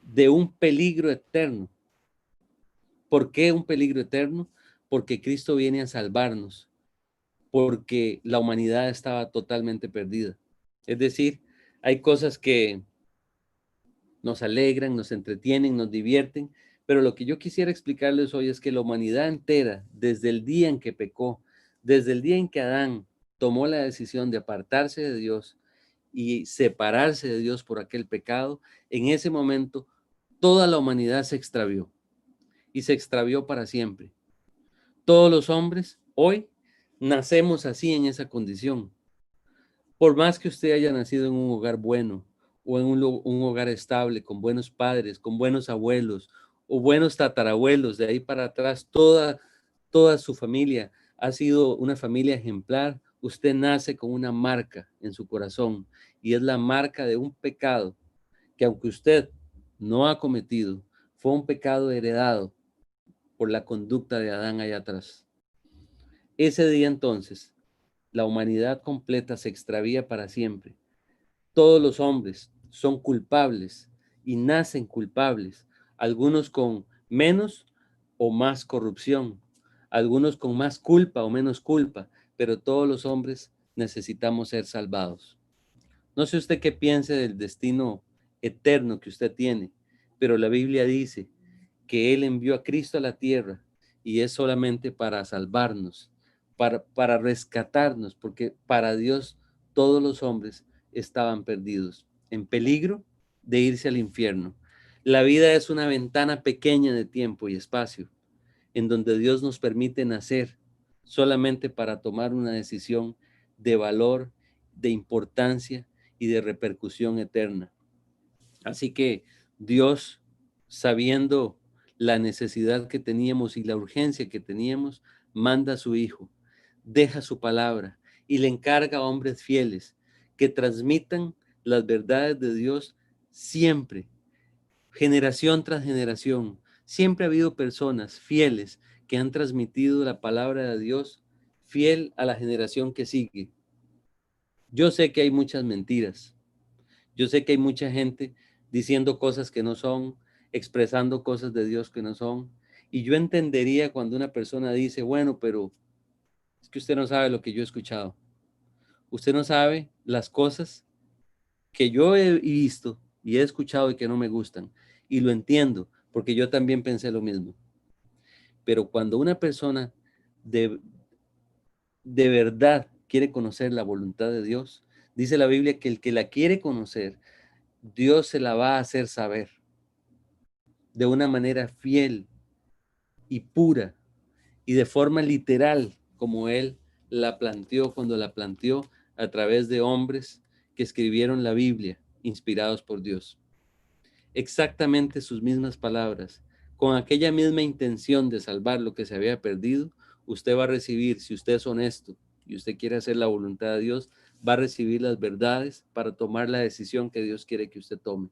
de un peligro eterno. ¿Por qué un peligro eterno? Porque Cristo viene a salvarnos, porque la humanidad estaba totalmente perdida. Es decir, hay cosas que nos alegran, nos entretienen, nos divierten, pero lo que yo quisiera explicarles hoy es que la humanidad entera, desde el día en que pecó, desde el día en que Adán tomó la decisión de apartarse de Dios y separarse de Dios por aquel pecado, en ese momento toda la humanidad se extravió. y se extravió para siempre. Todos los hombres hoy nacemos así en esa condición. Por más que usted haya nacido en un hogar bueno o en un hogar estable, con buenos padres, con buenos abuelos o buenos tatarabuelos, de ahí para atrás, toda su familia ha sido una familia ejemplar, usted nace con una marca en su corazón y es la marca de un pecado que aunque usted no ha cometido, fue un pecado heredado por la conducta de Adán allá atrás. Ese día entonces, la humanidad completa se extravía para siempre. Todos los hombres son culpables y nacen culpables, algunos con menos o más corrupción, algunos con más culpa o menos culpa, pero todos los hombres necesitamos ser salvados. No sé usted qué piense del destino eterno que usted tiene, pero la Biblia dice que Él envió a Cristo a la tierra y es solamente para salvarnos, para rescatarnos, porque para Dios todos los hombres estaban perdidos, en peligro de irse al infierno. La vida es una ventana pequeña de tiempo y espacio en donde Dios nos permite nacer solamente para tomar una decisión de valor, de importancia y de repercusión eterna. Así que Dios, sabiendo la necesidad que teníamos y la urgencia que teníamos, manda a su Hijo, deja su palabra y le encarga a hombres fieles que transmitan las verdades de Dios siempre, generación tras generación. Siempre ha habido personas fieles que han transmitido la palabra de Dios fiel a la generación que sigue. Yo sé que hay muchas mentiras. Yo sé que hay mucha gente diciendo cosas que no son, expresando cosas de Dios que no son. Y yo entendería cuando una persona dice, bueno, pero es que usted no sabe lo que yo he escuchado. Usted no sabe las cosas que yo he visto y he escuchado y que no me gustan. Y lo entiendo, porque yo también pensé lo mismo. Pero cuando una persona de, de verdad quiere conocer la voluntad de Dios, dice la Biblia que el que la quiere conocer, Dios se la va a hacer saber de una manera fiel y pura y de forma literal, como Él la planteó cuando la planteó a través de hombres que escribieron la Biblia, inspirados por Dios. Exactamente sus mismas palabras, con aquella misma intención de salvar lo que se había perdido, usted va a recibir, si usted es honesto y usted quiere hacer la voluntad de Dios, va a recibir las verdades para tomar la decisión que Dios quiere que usted tome.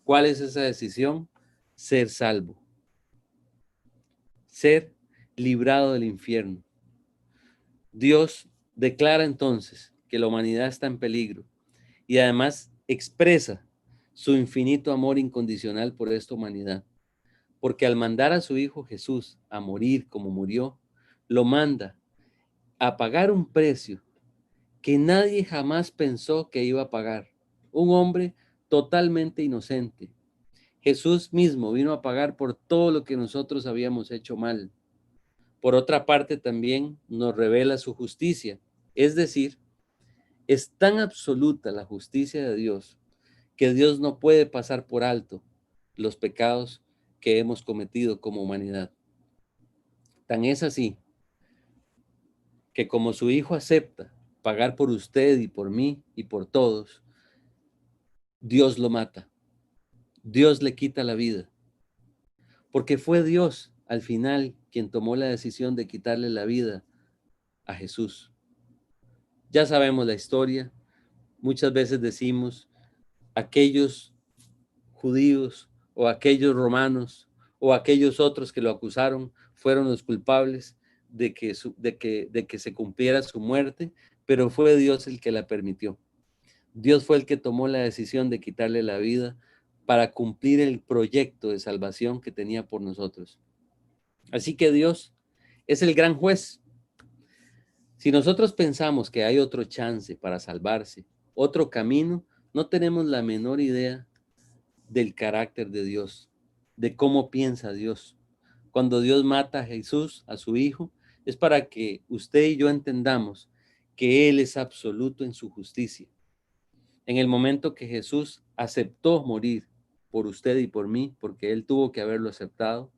¿Cuál es esa decisión? Ser salvo. Ser librado del infierno. Dios declara entonces que la humanidad está en peligro y además expresa su infinito amor incondicional por esta humanidad, porque al mandar a su Hijo Jesús a morir como murió, lo manda a pagar un precio que nadie jamás pensó que iba a pagar. Un hombre totalmente inocente. Jesús mismo vino a pagar por todo lo que nosotros habíamos hecho mal. Por otra parte, también nos revela su justicia. Es decir, es tan absoluta la justicia de Dios que Dios no puede pasar por alto los pecados que hemos cometido como humanidad. Tan es así que como su Hijo acepta pagar por usted y por mí y por todos, Dios lo mata. Dios le quita la vida. Porque fue Dios al final quien tomó la decisión de quitarle la vida a Jesús. Ya sabemos la historia. Muchas veces decimos, aquellos judíos o aquellos romanos o aquellos otros que lo acusaron fueron los culpables de que se cumpliera su muerte, pero fue Dios el que la permitió. Dios fue el que tomó la decisión de quitarle la vida para cumplir el proyecto de salvación que tenía por nosotros. Así que Dios es el gran juez. Si nosotros pensamos que hay otro chance para salvarse, otro camino, no tenemos la menor idea del carácter de Dios, de cómo piensa Dios. Cuando Dios mata a Jesús, a su Hijo, es para que usted y yo entendamos que Él es absoluto en su justicia. En el momento que Jesús aceptó morir por usted y por mí, porque Él tuvo que haberlo aceptado,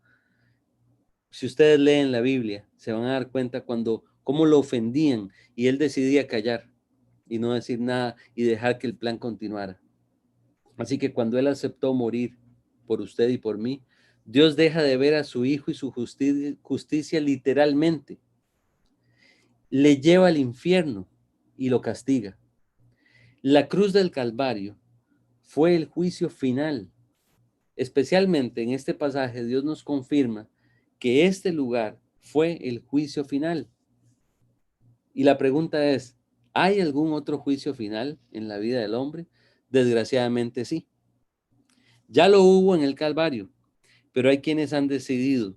Si ustedes leen la Biblia, se van a dar cuenta cómo lo ofendían y él decidía callar y no decir nada y dejar que el plan continuara. Así que cuando él aceptó morir por usted y por mí, Dios deja de ver a su Hijo y su justicia literalmente. Le lleva al infierno y lo castiga. La cruz del Calvario fue el juicio final. Especialmente en este pasaje, Dios nos confirma que este lugar fue el juicio final. Y la pregunta es, ¿hay algún otro juicio final en la vida del hombre? Desgraciadamente sí. Ya lo hubo en el Calvario, pero hay quienes han decidido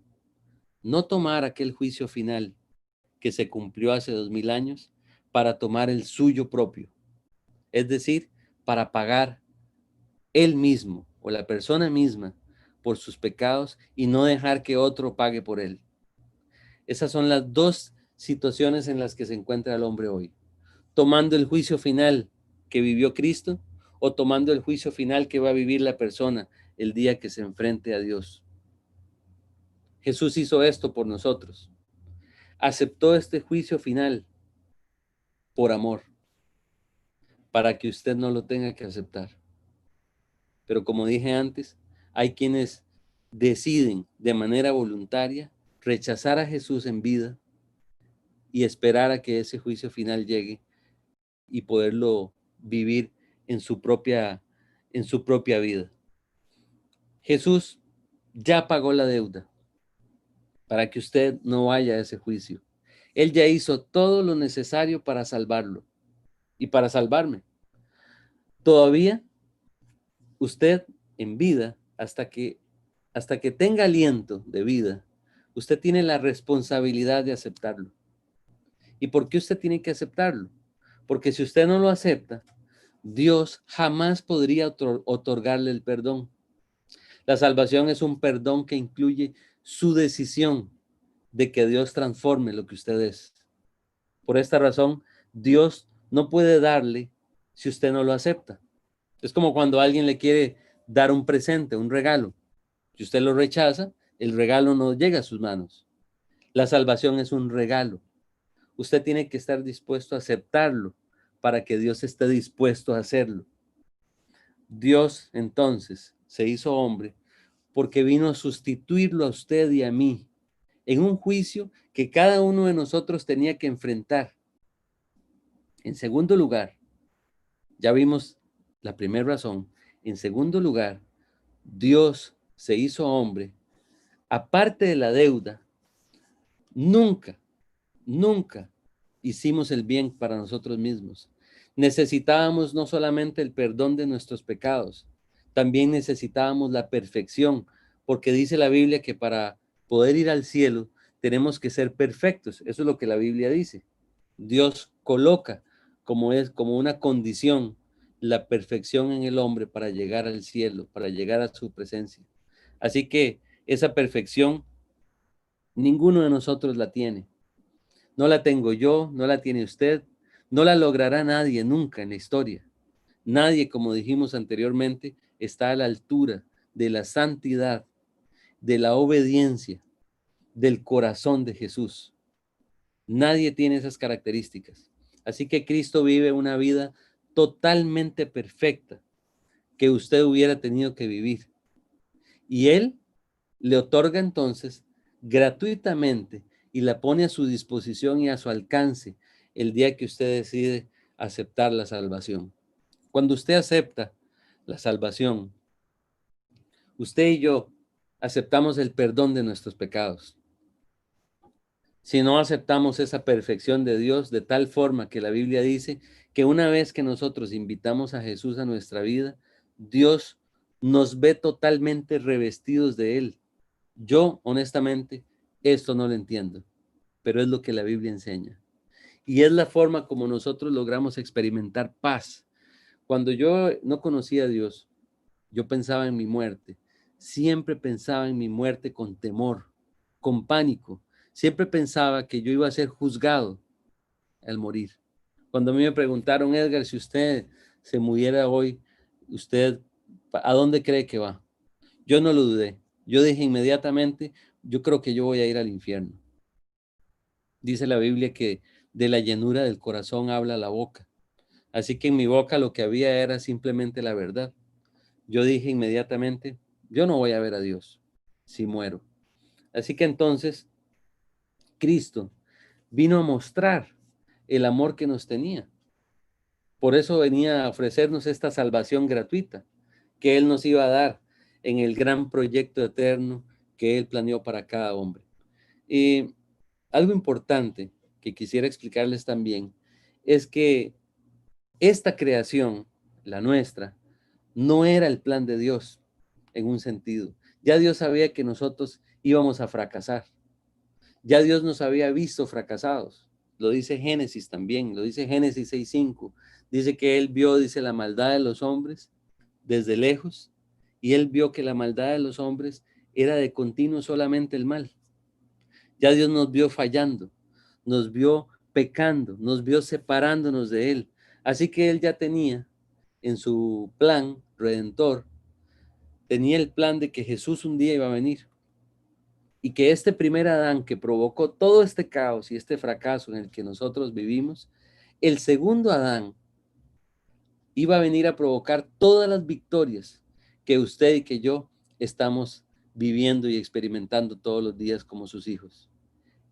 no tomar aquel juicio final que se cumplió hace 2000 años para tomar el suyo propio. Es decir, para pagar él mismo o la persona misma por sus pecados y no dejar que otro pague por él. Esas son las dos situaciones en las que se encuentra el hombre hoy. Tomando el juicio final que vivió Cristo o tomando el juicio final que va a vivir la persona el día que se enfrente a Dios. Jesús hizo esto por nosotros. Aceptó este juicio final por amor, para que usted no lo tenga que aceptar. Pero como dije antes, hay quienes deciden de manera voluntaria rechazar a Jesús en vida y esperar a que ese juicio final llegue y poderlo vivir en su propia vida. Jesús ya pagó la deuda para que usted no vaya a ese juicio. Él ya hizo todo lo necesario para salvarlo y para salvarme. Todavía usted en vida, hasta que tenga aliento de vida, usted tiene la responsabilidad de aceptarlo. ¿Y por qué usted tiene que aceptarlo? Porque si usted no lo acepta, Dios jamás podría otorgarle el perdón. La salvación es un perdón que incluye su decisión de que Dios transforme lo que usted es. Por esta razón, Dios no puede darle si usted no lo acepta. Es como cuando alguien le quiere dar un presente, un regalo. Si usted lo rechaza, el regalo no llega a sus manos. La salvación es un regalo. Usted tiene que estar dispuesto a aceptarlo para que Dios esté dispuesto a hacerlo. Dios entonces se hizo hombre porque vino a sustituirlo a usted y a mí en un juicio que cada uno de nosotros tenía que enfrentar. En segundo lugar, ya vimos la primera razón. En segundo lugar, Dios se hizo hombre. Aparte de la deuda, nunca hicimos el bien para nosotros mismos. Necesitábamos no solamente el perdón de nuestros pecados, también necesitábamos la perfección, porque dice la Biblia que para poder ir al cielo tenemos que ser perfectos. Eso es lo que la Biblia dice. Dios coloca como una condición la perfección en el hombre para llegar al cielo, para llegar a su presencia. Así que esa perfección ninguno de nosotros la tiene. No la tengo yo, no la tiene usted, no la logrará nadie nunca en la historia. Nadie, como dijimos anteriormente, está a la altura de la santidad, de la obediencia, del corazón de Jesús. Nadie tiene esas características. Así que Cristo vive una vida totalmente perfecta que usted hubiera tenido que vivir. Y Él le otorga entonces gratuitamente y la pone a su disposición y a su alcance el día que usted decide aceptar la salvación. Cuando usted acepta la salvación, usted y yo aceptamos el perdón de nuestros pecados. Si no aceptamos esa perfección de Dios de tal forma que la Biblia dice que una vez que nosotros invitamos a Jesús a nuestra vida, Dios nos ve totalmente revestidos de Él. Yo, honestamente, esto no lo entiendo, pero es lo que la Biblia enseña. Y es la forma como nosotros logramos experimentar paz. Cuando yo no conocía a Dios, yo pensaba en mi muerte. Siempre pensaba en mi muerte con temor, con pánico. Siempre pensaba que yo iba a ser juzgado al morir. Cuando a mí me preguntaron, Edgar, si usted se muriera hoy, ¿usted a dónde cree que va? Yo no lo dudé. Yo dije inmediatamente, yo creo que yo voy a ir al infierno. Dice la Biblia que de la llenura del corazón habla la boca. Así que en mi boca lo que había era simplemente la verdad. Yo dije inmediatamente, yo no voy a ver a Dios si muero. Así que entonces Cristo vino a mostrar el amor que nos tenía. Por eso venía a ofrecernos esta salvación gratuita que Él nos iba a dar en el gran proyecto eterno que Él planeó para cada hombre. Y algo importante que quisiera explicarles también es que esta creación, la nuestra, no era el plan de Dios en un sentido. Ya Dios sabía que nosotros íbamos a fracasar. Ya Dios nos había visto fracasados. Lo dice Génesis también, lo dice Génesis 6:5. Dice que Él vio, dice, la maldad de los hombres desde lejos, y Él vio que la maldad de los hombres era de continuo solamente el mal. Ya Dios nos vio fallando, nos vio pecando, nos vio separándonos de Él. Así que Él ya tenía en su plan redentor, tenía el plan de que Jesús un día iba a venir y que este primer Adán que provocó todo este caos y este fracaso en el que nosotros vivimos, el segundo Adán iba a venir a provocar todas las victorias que usted y que yo estamos viviendo y experimentando todos los días como sus hijos.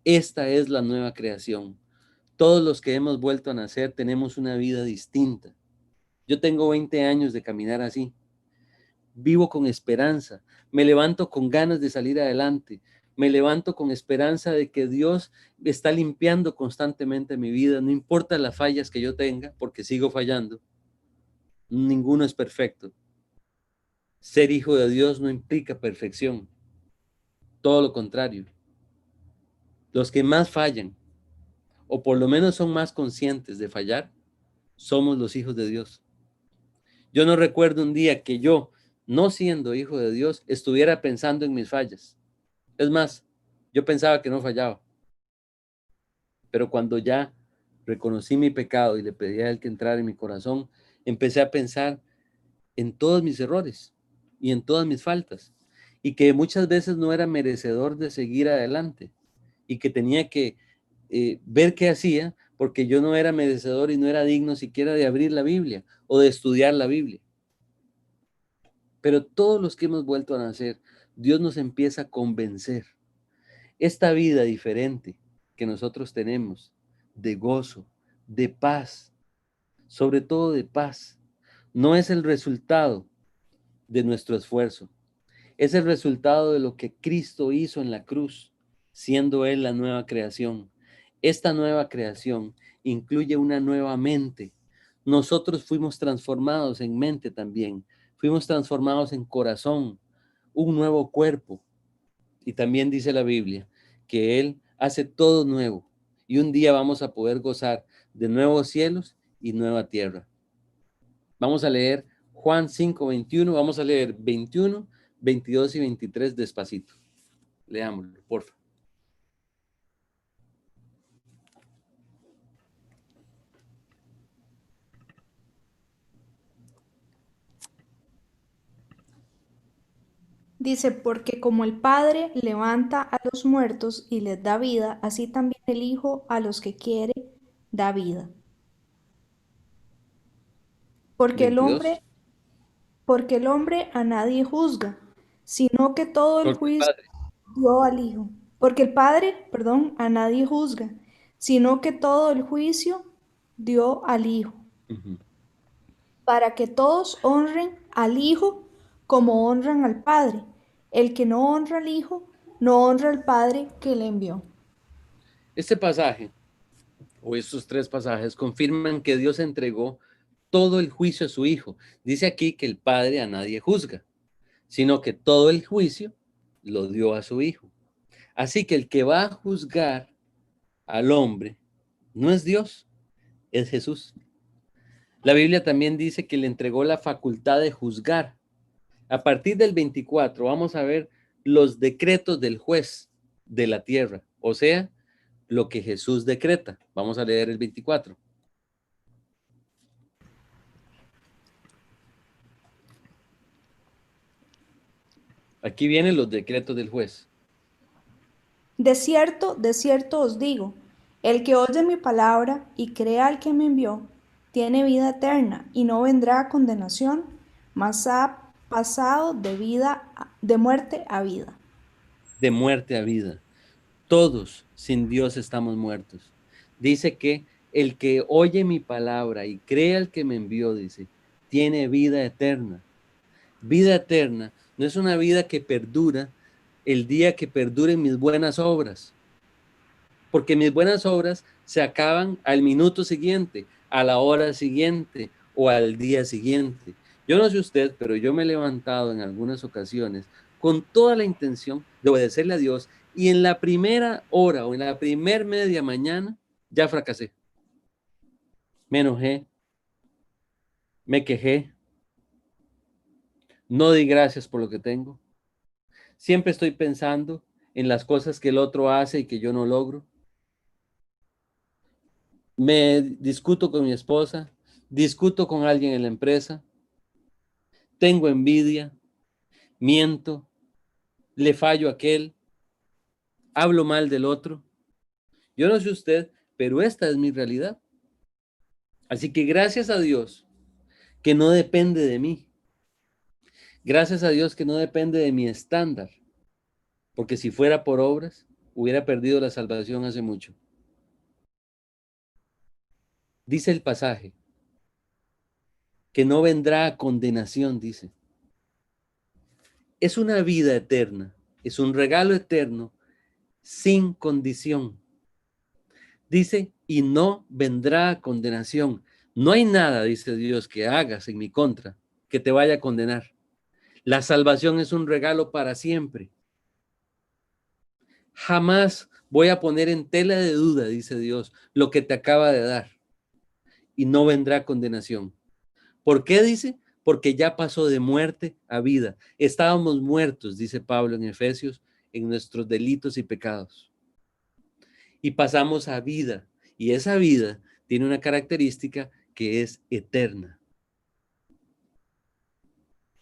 Esta es la nueva creación. Todos los que hemos vuelto a nacer tenemos una vida distinta. Yo tengo 20 años de caminar así. Vivo con esperanza, me levanto con ganas de salir adelante, me levanto con esperanza de que Dios está limpiando constantemente mi vida, no importa las fallas que yo tenga, porque sigo fallando, ninguno es perfecto. Ser hijo de Dios no implica perfección, todo lo contrario. Los que más fallan, o por lo menos son más conscientes de fallar, somos los hijos de Dios. Yo no recuerdo un día que yo, no siendo hijo de Dios, estuviera pensando en mis fallas. Es más, yo pensaba que no fallaba, pero cuando ya reconocí mi pecado y le pedí a Él que entrara en mi corazón, empecé a pensar en todos mis errores y en todas mis faltas, y que muchas veces no era merecedor de seguir adelante, y que tenía que ver qué hacía, porque yo no era merecedor y no era digno siquiera de abrir la Biblia o de estudiar la Biblia. Pero todos los que hemos vuelto a nacer, Dios nos empieza a convencer. Esta vida diferente que nosotros tenemos, de gozo, de paz, sobre todo de paz, no es el resultado de nuestro esfuerzo, es el resultado de lo que Cristo hizo en la cruz, siendo Él la nueva creación. Esta nueva creación incluye una nueva mente. Nosotros fuimos transformados en mente también, fuimos transformados en corazón, un nuevo cuerpo. Y también dice la Biblia que Él hace todo nuevo y un día vamos a poder gozar de nuevos cielos y nueva tierra. Vamos a leer Juan 5:21, vamos a leer 21, 22 y 23 despacito. Leámoslo, por favor.
Dice, porque como el Padre levanta a los muertos y les da vida, así también el Hijo a los que quiere da vida. Porque el
22.
hombre, porque el hombre a nadie juzga, sino que todo el
Porque el
juicio
Padre.
dio al Hijo. Porque el Padre, perdón, a nadie juzga, sino que todo el juicio dio al Hijo,
Ujú.
para que todos honren al Hijo como honran al Padre. El que no honra al Hijo, no honra al Padre que le envió.
Este pasaje, o estos tres pasajes, confirman que Dios entregó todo el juicio a su Hijo. Dice aquí que el Padre a nadie juzga, sino que todo el juicio lo dio a su Hijo. Así que el que va a juzgar al hombre no es Dios, es Jesús. La Biblia también dice que le entregó la facultad de juzgar. A partir del 24 vamos a ver los decretos del juez de la tierra, o sea, lo que Jesús decreta. Vamos a leer el 24. Aquí vienen los decretos del juez.
de cierto os digo, el que oye mi palabra y crea al que me envió, tiene vida eterna y no vendrá a condenación, mas ha pasado de muerte a vida.
De muerte a vida. Todos sin Dios estamos muertos. Dice que el que oye mi palabra y cree al que me envió, dice, tiene vida eterna. Vida eterna no es una vida que perdura el día que perduren mis buenas obras, porque mis buenas obras se acaban al minuto siguiente, a la hora siguiente o al día siguiente. Yo no sé usted, pero yo me he levantado en algunas ocasiones con toda la intención de obedecerle a Dios y en la primera hora o en la primer media mañana ya fracasé. Me enojé, me quejé, no di gracias por lo que tengo. Siempre estoy pensando en las cosas que el otro hace y que yo no logro. Me discuto con mi esposa, discuto con alguien en la empresa, tengo envidia, miento, le fallo a aquel, hablo mal del otro. Yo no sé usted, pero esta es mi realidad. Así que gracias a Dios que no depende de mí. Gracias a Dios que no depende de mi estándar. Porque si fuera por obras, hubiera perdido la salvación hace mucho. Dice el pasaje que no vendrá a condenación, dice. Es una vida eterna, es un regalo eterno sin condición. Dice, y no vendrá a condenación. No hay nada, dice Dios, que hagas en mi contra que te vaya a condenar. La salvación es un regalo para siempre. Jamás voy a poner en tela de duda, dice Dios, lo que te acaba de dar. Y no vendrá condenación. ¿Por qué dice? Porque ya pasó de muerte a vida. Estábamos muertos, dice Pablo en Efesios, en nuestros delitos y pecados. Y pasamos a vida. Y esa vida tiene una característica que es eterna.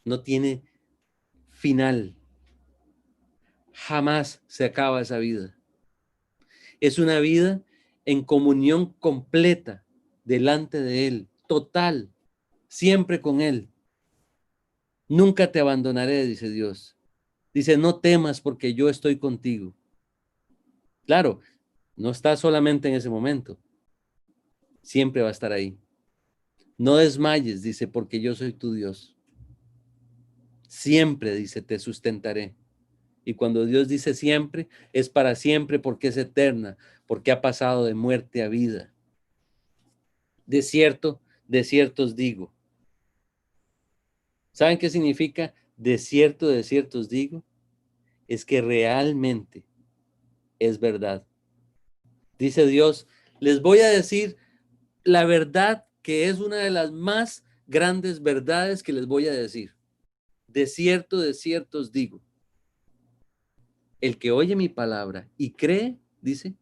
No tiene final. Jamás se acaba esa vida. Es una vida en comunión completa delante de Él, total, siempre con Él. Nunca te abandonaré, dice Dios. Dice, no temas porque yo estoy contigo. Claro, no está solamente en ese momento. Siempre va a estar ahí. No desmayes, dice, porque yo soy tu Dios. Siempre, dice, te sustentaré. Y cuando Dios dice siempre, es para siempre porque es eterna, porque ha pasado de muerte a vida. De cierto os digo. ¿Saben qué significa de cierto os digo? Es que realmente es verdad. Dice Dios, les voy a decir la verdad que es una de las más grandes verdades que les voy a decir. De cierto os digo. El que oye mi palabra y cree, dice,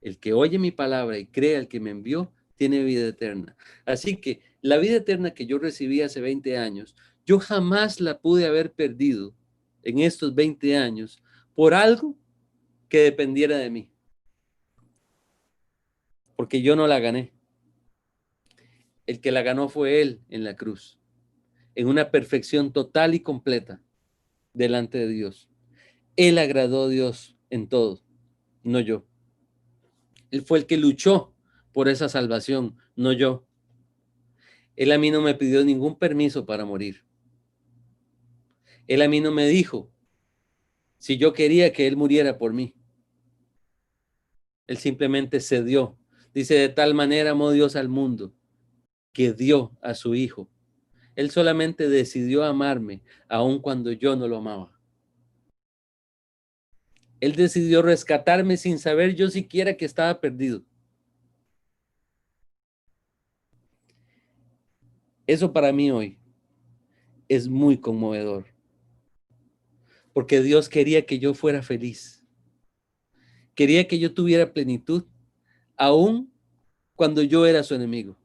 el que oye mi palabra y cree al que me envió, tiene vida eterna. Así que la vida eterna que yo recibí hace 20 años, yo jamás la pude haber perdido en estos 20 años por algo que dependiera de mí. Porque yo no la gané. El que la ganó fue Él en la cruz, en una perfección total y completa delante de Dios. Él agradó a Dios en todo, no yo. Él fue el que luchó por esa salvación, no yo. Él a mí no me pidió ningún permiso para morir. Él a mí no me dijo si yo quería que Él muriera por mí. Él simplemente cedió. Dice, de tal manera amó Dios al mundo que dio a su Hijo. Él solamente decidió amarme aun cuando yo no lo amaba. Él decidió rescatarme sin saber yo siquiera que estaba perdido. Eso para mí hoy es muy conmovedor, porque Dios quería que yo fuera feliz. Quería que yo tuviera plenitud, aun cuando yo era su enemigo.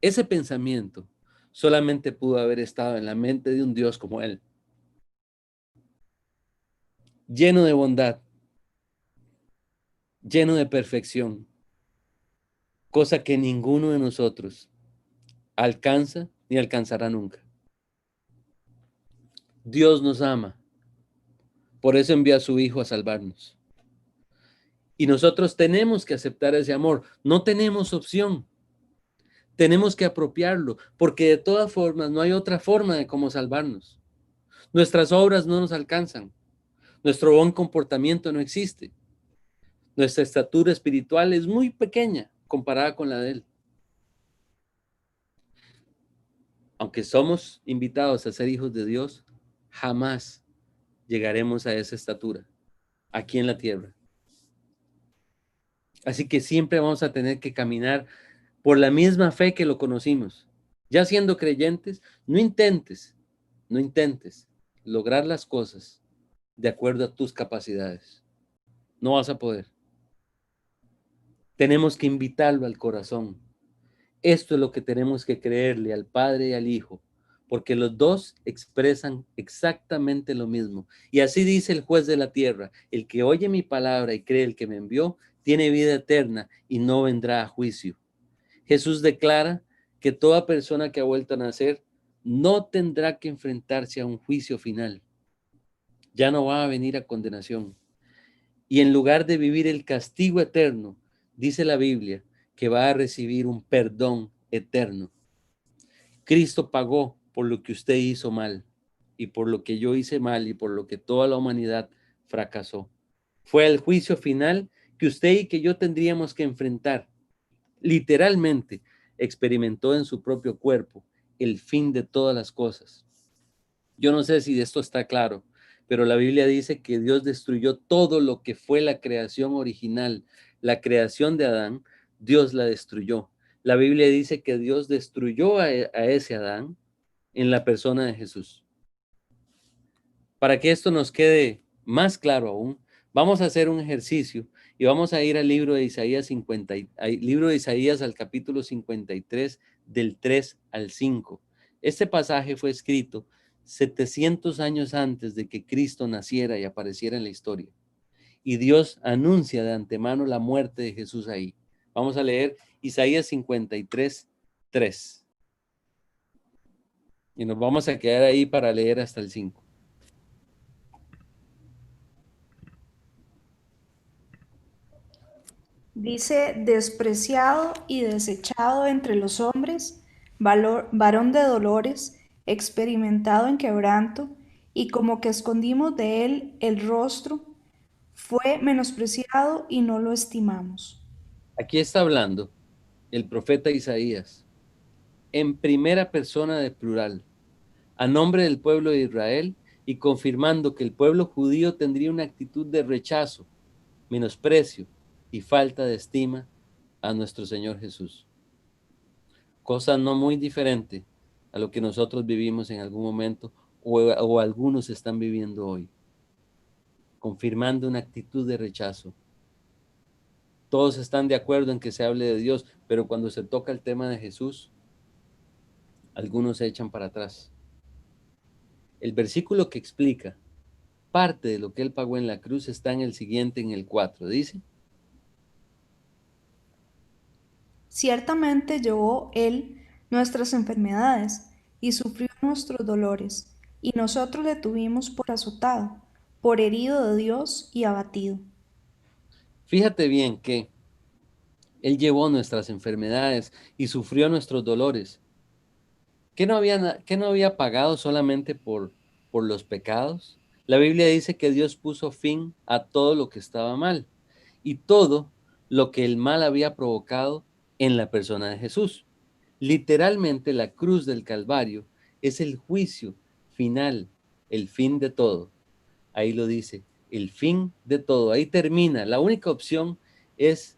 Ese pensamiento solamente pudo haber estado en la mente de un Dios como Él. lleno de bondad, lleno de perfección, cosa que ninguno de nosotros alcanza ni alcanzará nunca. Dios nos ama, por eso envió a su Hijo a salvarnos. Y nosotros tenemos que aceptar ese amor, no tenemos opción. Tenemos que apropiarlo, porque de todas formas no hay otra forma de cómo salvarnos. Nuestras obras no nos alcanzan, nuestro buen comportamiento no existe, nuestra estatura espiritual es muy pequeña comparada con la de Él. Aunque somos invitados a ser hijos de Dios, jamás llegaremos a esa estatura aquí en la tierra. Así que siempre vamos a tener que caminar por la misma fe que lo conocimos. Ya siendo creyentes, no intentes lograr las cosas de acuerdo a tus capacidades. No vas a poder. Tenemos que invitarlo al corazón. Esto es lo que tenemos que creerle al Padre y al Hijo, porque los dos expresan exactamente lo mismo. Y así dice el juez de la tierra: el que oye mi palabra y cree el que me envió, tiene vida eterna y no vendrá a juicio. Jesús declara que toda persona que ha vuelto a nacer no tendrá que enfrentarse a un juicio final. Ya no va a venir a condenación. Y en lugar de vivir el castigo eterno, dice la Biblia que va a recibir un perdón eterno. Cristo pagó por lo que usted hizo mal y por lo que yo hice mal y por lo que toda la humanidad fracasó. Fue el juicio final que usted y que yo tendríamos que enfrentar. Literalmente experimentó en su propio cuerpo el fin de todas las cosas. Yo no sé si de esto está claro, pero la Biblia dice que Dios destruyó todo lo que fue la creación original. La creación de Adán, Dios la destruyó. La Biblia dice que Dios destruyó a ese Adán en la persona de Jesús. Para que esto nos quede más claro aún, vamos a hacer un ejercicio y vamos a ir al libro de Isaías libro de Isaías al capítulo 53 del 3 al 5. Este pasaje fue escrito 700 años antes de que Cristo naciera y apareciera en la historia. Y Dios anuncia de antemano la muerte de Jesús ahí. Vamos a leer Isaías 53, 3. Y nos vamos a quedar ahí para leer hasta el 5.
Dice: despreciado y desechado entre los hombres, varón de dolores, experimentado en quebranto, y como que escondimos de él el rostro, fue menospreciado y no lo estimamos.
Aquí está hablando el profeta Isaías en primera persona de plural, a nombre del pueblo de Israel y confirmando que el pueblo judío tendría una actitud de rechazo, menosprecio y falta de estima a nuestro Señor Jesús. Cosa no muy diferente a lo que nosotros vivimos en algún momento o algunos están viviendo hoy, confirmando una actitud de rechazo. Todos están de acuerdo en que se hable de Dios, pero cuando se toca el tema de Jesús, algunos se echan para atrás. El versículo que explica parte de lo que Él pagó en la cruz está en el siguiente, en el 4. Dice:
Ciertamente llevó él nuestras enfermedades y sufrió nuestros dolores, y nosotros le tuvimos por azotado, por herido de Dios y abatido.
fíjate bien que Él llevó nuestras enfermedades y sufrió nuestros dolores. ¿Qué no había pagado solamente por los pecados? La Biblia dice que Dios puso fin a todo lo que estaba mal y todo lo que el mal había provocado en la persona de Jesús. Literalmente la cruz del Calvario es el juicio final, el fin de todo. Ahí lo dice, el fin de todo. Ahí termina. La única opción es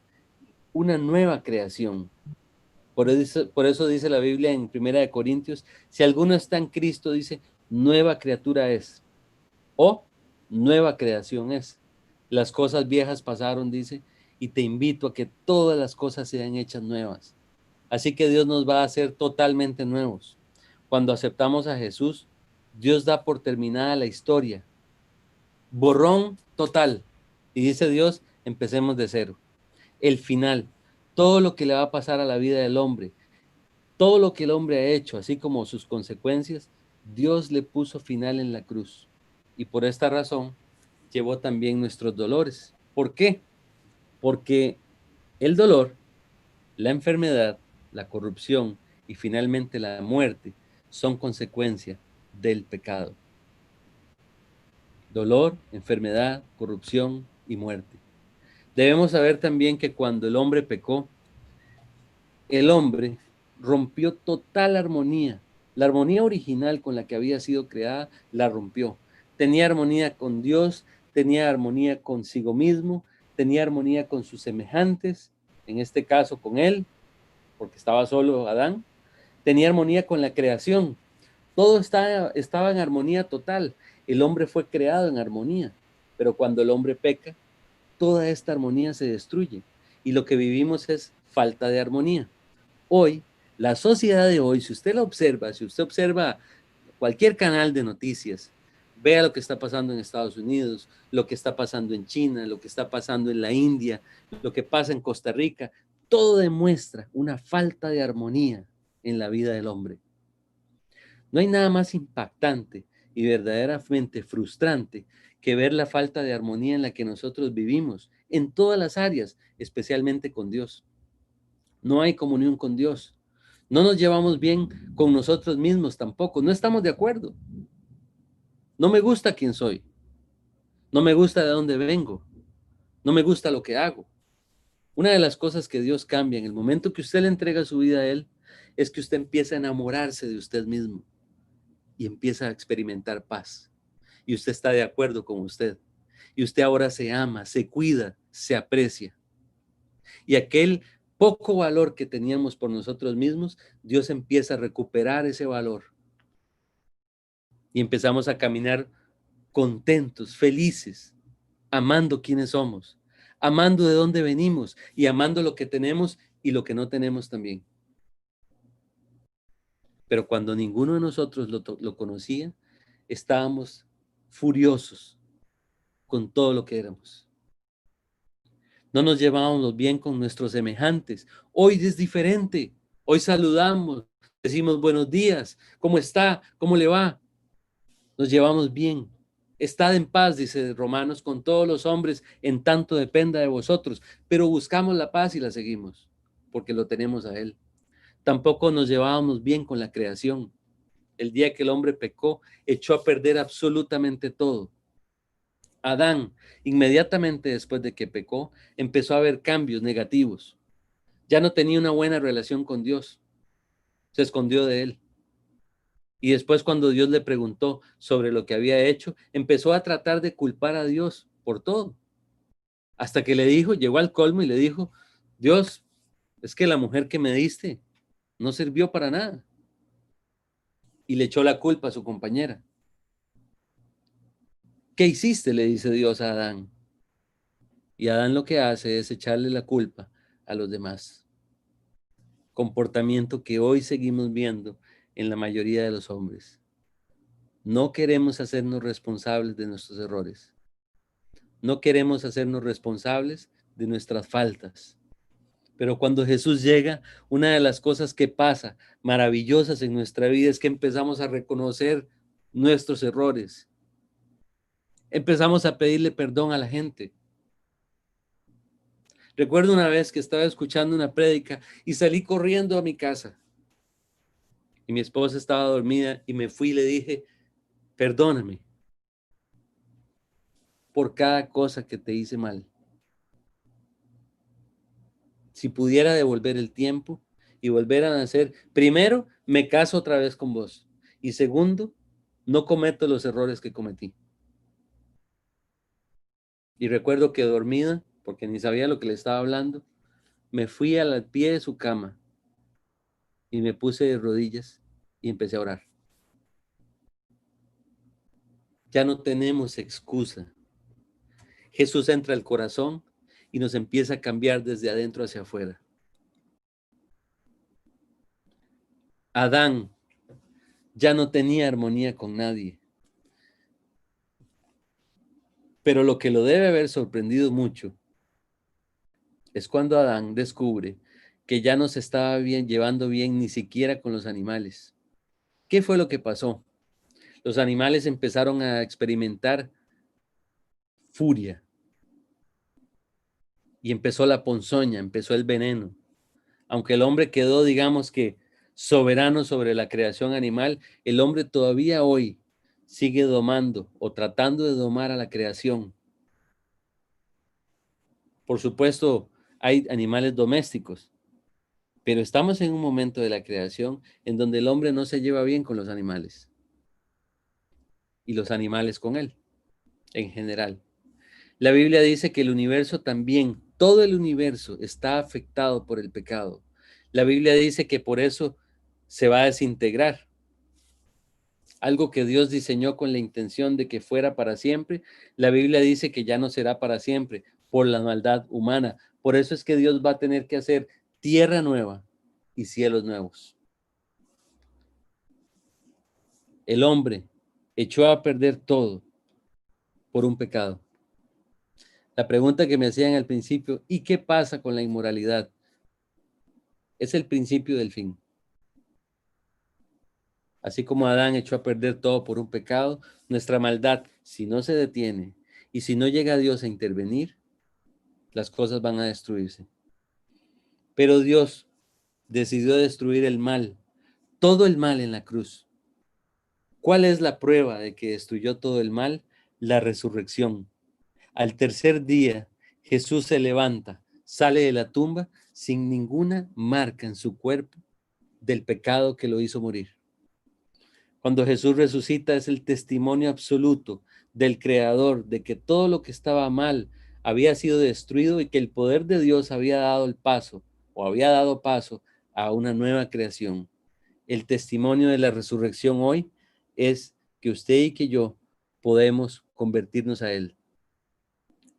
una nueva creación. Por eso dice la Biblia en 1 Corintios, si alguno está en Cristo, dice, nueva criatura es, o nueva creación es. Las cosas viejas pasaron, dice, y te invito a que todas las cosas sean hechas nuevas. Así que Dios nos va a hacer totalmente nuevos. Cuando aceptamos a Jesús, Dios da por terminada la historia borrón total. Y dice Dios, empecemos de cero. El final, todo lo que le va a pasar a la vida del hombre, todo lo que el hombre ha hecho, así como sus consecuencias, Dios le puso final en la cruz. Y por esta razón llevó también nuestros dolores. ¿Por qué? Porque el dolor, la enfermedad, la corrupción y finalmente la muerte son consecuencia del pecado. Dolor, enfermedad, corrupción y muerte. Debemos saber también que cuando el hombre pecó, el hombre rompió total armonía. La armonía original con la que había sido creada, la rompió. Tenía armonía con Dios, tenía armonía consigo mismo, tenía armonía con sus semejantes, en este caso con él, porque estaba solo Adán. Tenía armonía con la creación. Todo estaba en armonía total. El hombre fue creado en armonía, pero cuando el hombre peca, toda esta armonía se destruye y lo que vivimos es falta de armonía. Hoy, la sociedad de hoy, si usted la observa, si usted observa cualquier canal de noticias, vea lo que está pasando en Estados Unidos, lo que está pasando en China, lo que está pasando en la India, lo que pasa en Costa Rica, todo demuestra una falta de armonía en la vida del hombre. No hay nada más impactante y verdaderamente frustrante que ver la falta de armonía en la que nosotros vivimos, en todas las áreas, especialmente con Dios. No hay comunión con Dios. No nos llevamos bien con nosotros mismos tampoco. No estamos de acuerdo. No me gusta quién soy. No me gusta de dónde vengo. No me gusta lo que hago. Una de las cosas que Dios cambia en el momento que usted le entrega su vida a Él es que usted empieza a enamorarse de usted mismo y empieza a experimentar paz. Y usted está de acuerdo con usted. Y usted ahora se ama, se cuida, se aprecia. Y aquel poco valor que teníamos por nosotros mismos, Dios empieza a recuperar ese valor. Y empezamos a caminar contentos, felices, amando quienes somos, amando de dónde venimos y amando lo que tenemos y lo que no tenemos también. Pero cuando ninguno de nosotros lo conocía, estábamos furiosos con todo lo que éramos. No nos llevábamos bien con nuestros semejantes. Hoy es diferente. Hoy saludamos, decimos buenos días, ¿cómo está? ¿Cómo le va? Nos llevamos bien. Estad en paz, dice Romanos, con todos los hombres, en tanto dependa de vosotros. Pero buscamos la paz y la seguimos, porque lo tenemos a Él. Tampoco nos llevábamos bien con la creación. El día que el hombre pecó, echó a perder absolutamente todo. Adán, inmediatamente después de que pecó, empezó a ver cambios negativos. Ya no tenía una buena relación con Dios. Se escondió de Él. Y después cuando Dios le preguntó sobre lo que había hecho, empezó a tratar de culpar a Dios por todo. Hasta que le dijo, llegó al colmo y le dijo, Dios, es que la mujer que me diste no sirvió para nada. Y le echó la culpa a su compañera. ¿Qué hiciste?, le dice Dios a Adán. Y Adán lo que hace es echarle la culpa a los demás. Comportamiento que hoy seguimos viendo en la mayoría de los hombres. No queremos hacernos responsables de nuestros errores. No queremos hacernos responsables de nuestras faltas. Pero cuando Jesús llega, una de las cosas que pasa maravillosas en nuestra vida es que empezamos a reconocer nuestros errores. Empezamos a pedirle perdón a la gente. Recuerdo una vez que estaba escuchando una prédica y salí corriendo a mi casa. Y mi esposa estaba dormida y me fui y le dije, perdóname por cada cosa que te hice mal. Si pudiera devolver el tiempo y volver a nacer, primero, me caso otra vez con vos. Y segundo, no cometo los errores que cometí. Y recuerdo que dormida, porque ni sabía lo que le estaba hablando, me fui al pie de su cama y me puse de rodillas y empecé a orar. Ya no tenemos excusa. Jesús entra al corazón y nos empieza a cambiar desde adentro hacia afuera. Adán ya no tenía armonía con nadie. Pero lo que lo debe haber sorprendido mucho es cuando Adán descubre que ya no se estaba llevando bien ni siquiera con los animales. ¿Qué fue lo que pasó? Los animales empezaron a experimentar furia y empezó la ponzoña, empezó el veneno. Aunque el hombre quedó, digamos que, soberano sobre la creación animal, el hombre todavía hoy sigue domando o tratando de domar a la creación. Por supuesto, hay animales domésticos, pero estamos en un momento de la creación en donde el hombre no se lleva bien con los animales y los animales con él, en general. La Biblia dice que el universo también, todo el universo está afectado por el pecado. La Biblia dice que por eso se va a desintegrar. Algo que Dios diseñó con la intención de que fuera para siempre, la Biblia dice que ya no será para siempre por la maldad humana. Por eso es que Dios va a tener que hacer tierra nueva y cielos nuevos. El hombre echó a perder todo por un pecado. La pregunta que me hacían al principio, ¿y qué pasa con la inmoralidad? Es el principio del fin. Así como Adán echó a perder todo por un pecado, nuestra maldad, si no se detiene y si no llega Dios a intervenir, las cosas van a destruirse. Pero Dios decidió destruir el mal, todo el mal en la cruz. ¿Cuál es la prueba de que destruyó todo el mal? La resurrección. Al tercer día, Jesús se levanta, sale de la tumba sin ninguna marca en su cuerpo del pecado que lo hizo morir. Cuando Jesús resucita es el testimonio absoluto del Creador de que todo lo que estaba mal había sido destruido y que el poder de Dios había dado el paso o había dado paso a una nueva creación. El testimonio de la resurrección hoy es que usted y que yo podemos convertirnos a Él.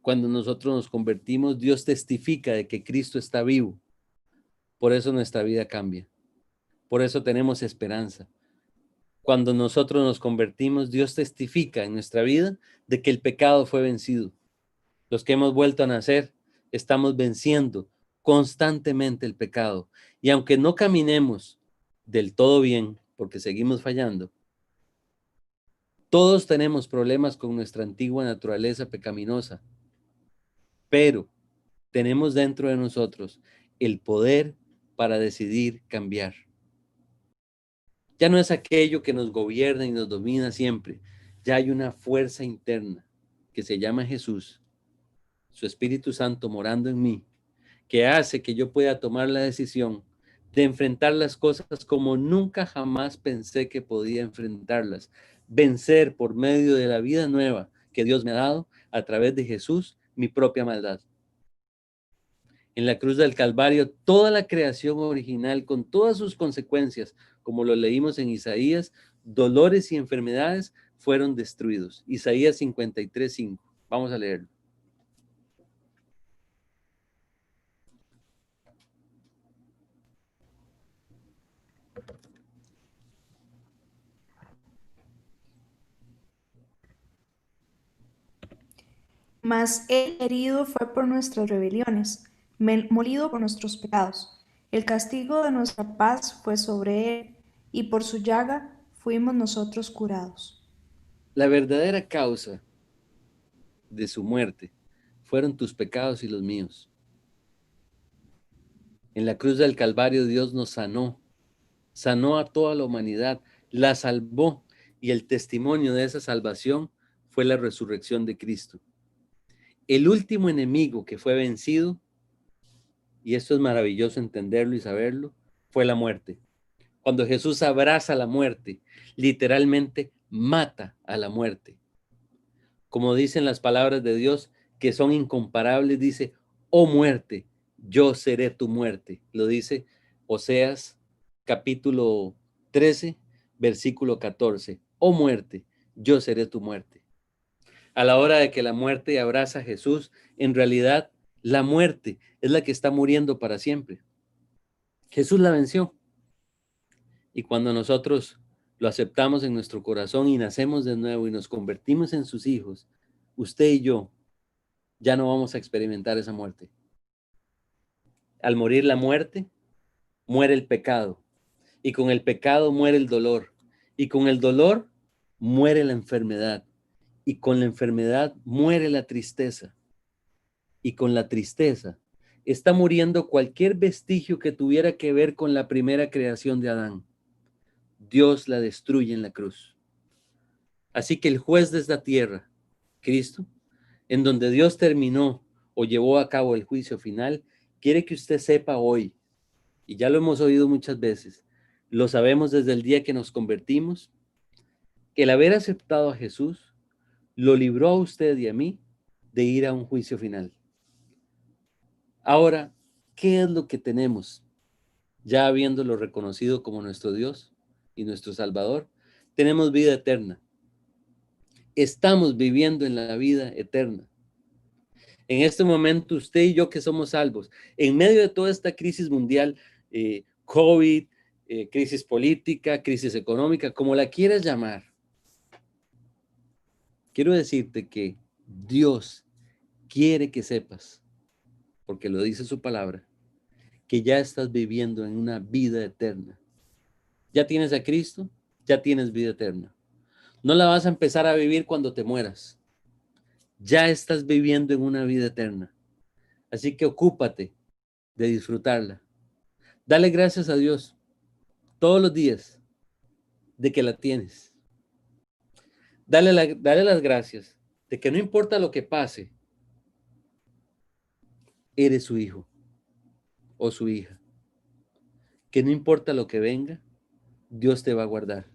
Cuando nosotros nos convertimos, Dios testifica de que Cristo está vivo. Por eso nuestra vida cambia. Por eso tenemos esperanza. Cuando nosotros nos convertimos, Dios testifica en nuestra vida de que el pecado fue vencido. Los que hemos vuelto a nacer, estamos venciendo constantemente el pecado. Y aunque no caminemos del todo bien, porque seguimos fallando, todos tenemos problemas con nuestra antigua naturaleza pecaminosa, pero tenemos dentro de nosotros el poder para decidir cambiar. Ya no es aquello que nos gobierna y nos domina siempre. Ya hay una fuerza interna que se llama Jesús, su Espíritu Santo morando en mí, que hace que yo pueda tomar la decisión de enfrentar las cosas como nunca jamás pensé que podía enfrentarlas. Vencer por medio de la vida nueva que Dios me ha dado a través de Jesús mi propia maldad. En la cruz del Calvario, toda la creación original, con todas sus consecuencias, como lo leímos en Isaías, dolores y enfermedades fueron destruidos. Isaías 53:5. Vamos a leerlo.
Mas él herido fue por nuestras rebeliones, molido por nuestros pecados. El castigo de nuestra paz fue sobre él, y por su llaga fuimos nosotros curados.
La verdadera causa de su muerte fueron tus pecados y los míos. En la cruz del Calvario Dios nos sanó a toda la humanidad, la salvó, y el testimonio de esa salvación fue la resurrección de Cristo. El último enemigo que fue vencido, y esto es maravilloso entenderlo y saberlo, fue la muerte. Cuando Jesús abraza la muerte, literalmente mata a la muerte. Como dicen las palabras de Dios, que son incomparables, dice, oh muerte, yo seré tu muerte. Lo dice Oseas capítulo 13, versículo 14. Oh muerte, yo seré tu muerte. A la hora de que la muerte abraza a Jesús, en realidad la muerte es la que está muriendo para siempre. Jesús la venció. Y cuando nosotros lo aceptamos en nuestro corazón y nacemos de nuevo y nos convertimos en sus hijos, usted y yo ya no vamos a experimentar esa muerte. Al morir la muerte, muere el pecado. Y con el pecado muere el dolor. Y con el dolor muere la enfermedad. Y con la enfermedad muere la tristeza. Y con la tristeza está muriendo cualquier vestigio que tuviera que ver con la primera creación de Adán. Dios la destruye en la cruz. Así que el juez de esta tierra, Cristo, en donde Dios terminó o llevó a cabo el juicio final, quiere que usted sepa hoy, y ya lo hemos oído muchas veces, lo sabemos desde el día que nos convertimos, que el haber aceptado a Jesús lo libró a usted y a mí de ir a un juicio final. Ahora, ¿qué es lo que tenemos? Ya habiéndolo reconocido como nuestro Dios y nuestro Salvador, tenemos vida eterna. Estamos viviendo en la vida eterna. En este momento, usted y yo que somos salvos, en medio de toda esta crisis mundial, COVID, crisis política, crisis económica, como la quieras llamar, quiero decirte que Dios quiere que sepas, porque lo dice su palabra, que ya estás viviendo en una vida eterna. Ya tienes a Cristo, ya tienes vida eterna. No la vas a empezar a vivir cuando te mueras. Ya estás viviendo en una vida eterna. Así que ocúpate de disfrutarla. Dale gracias a Dios todos los días de que la tienes. Dale las gracias de que no importa lo que pase, eres su hijo o su hija. Que no importa lo que venga, Dios te va a guardar.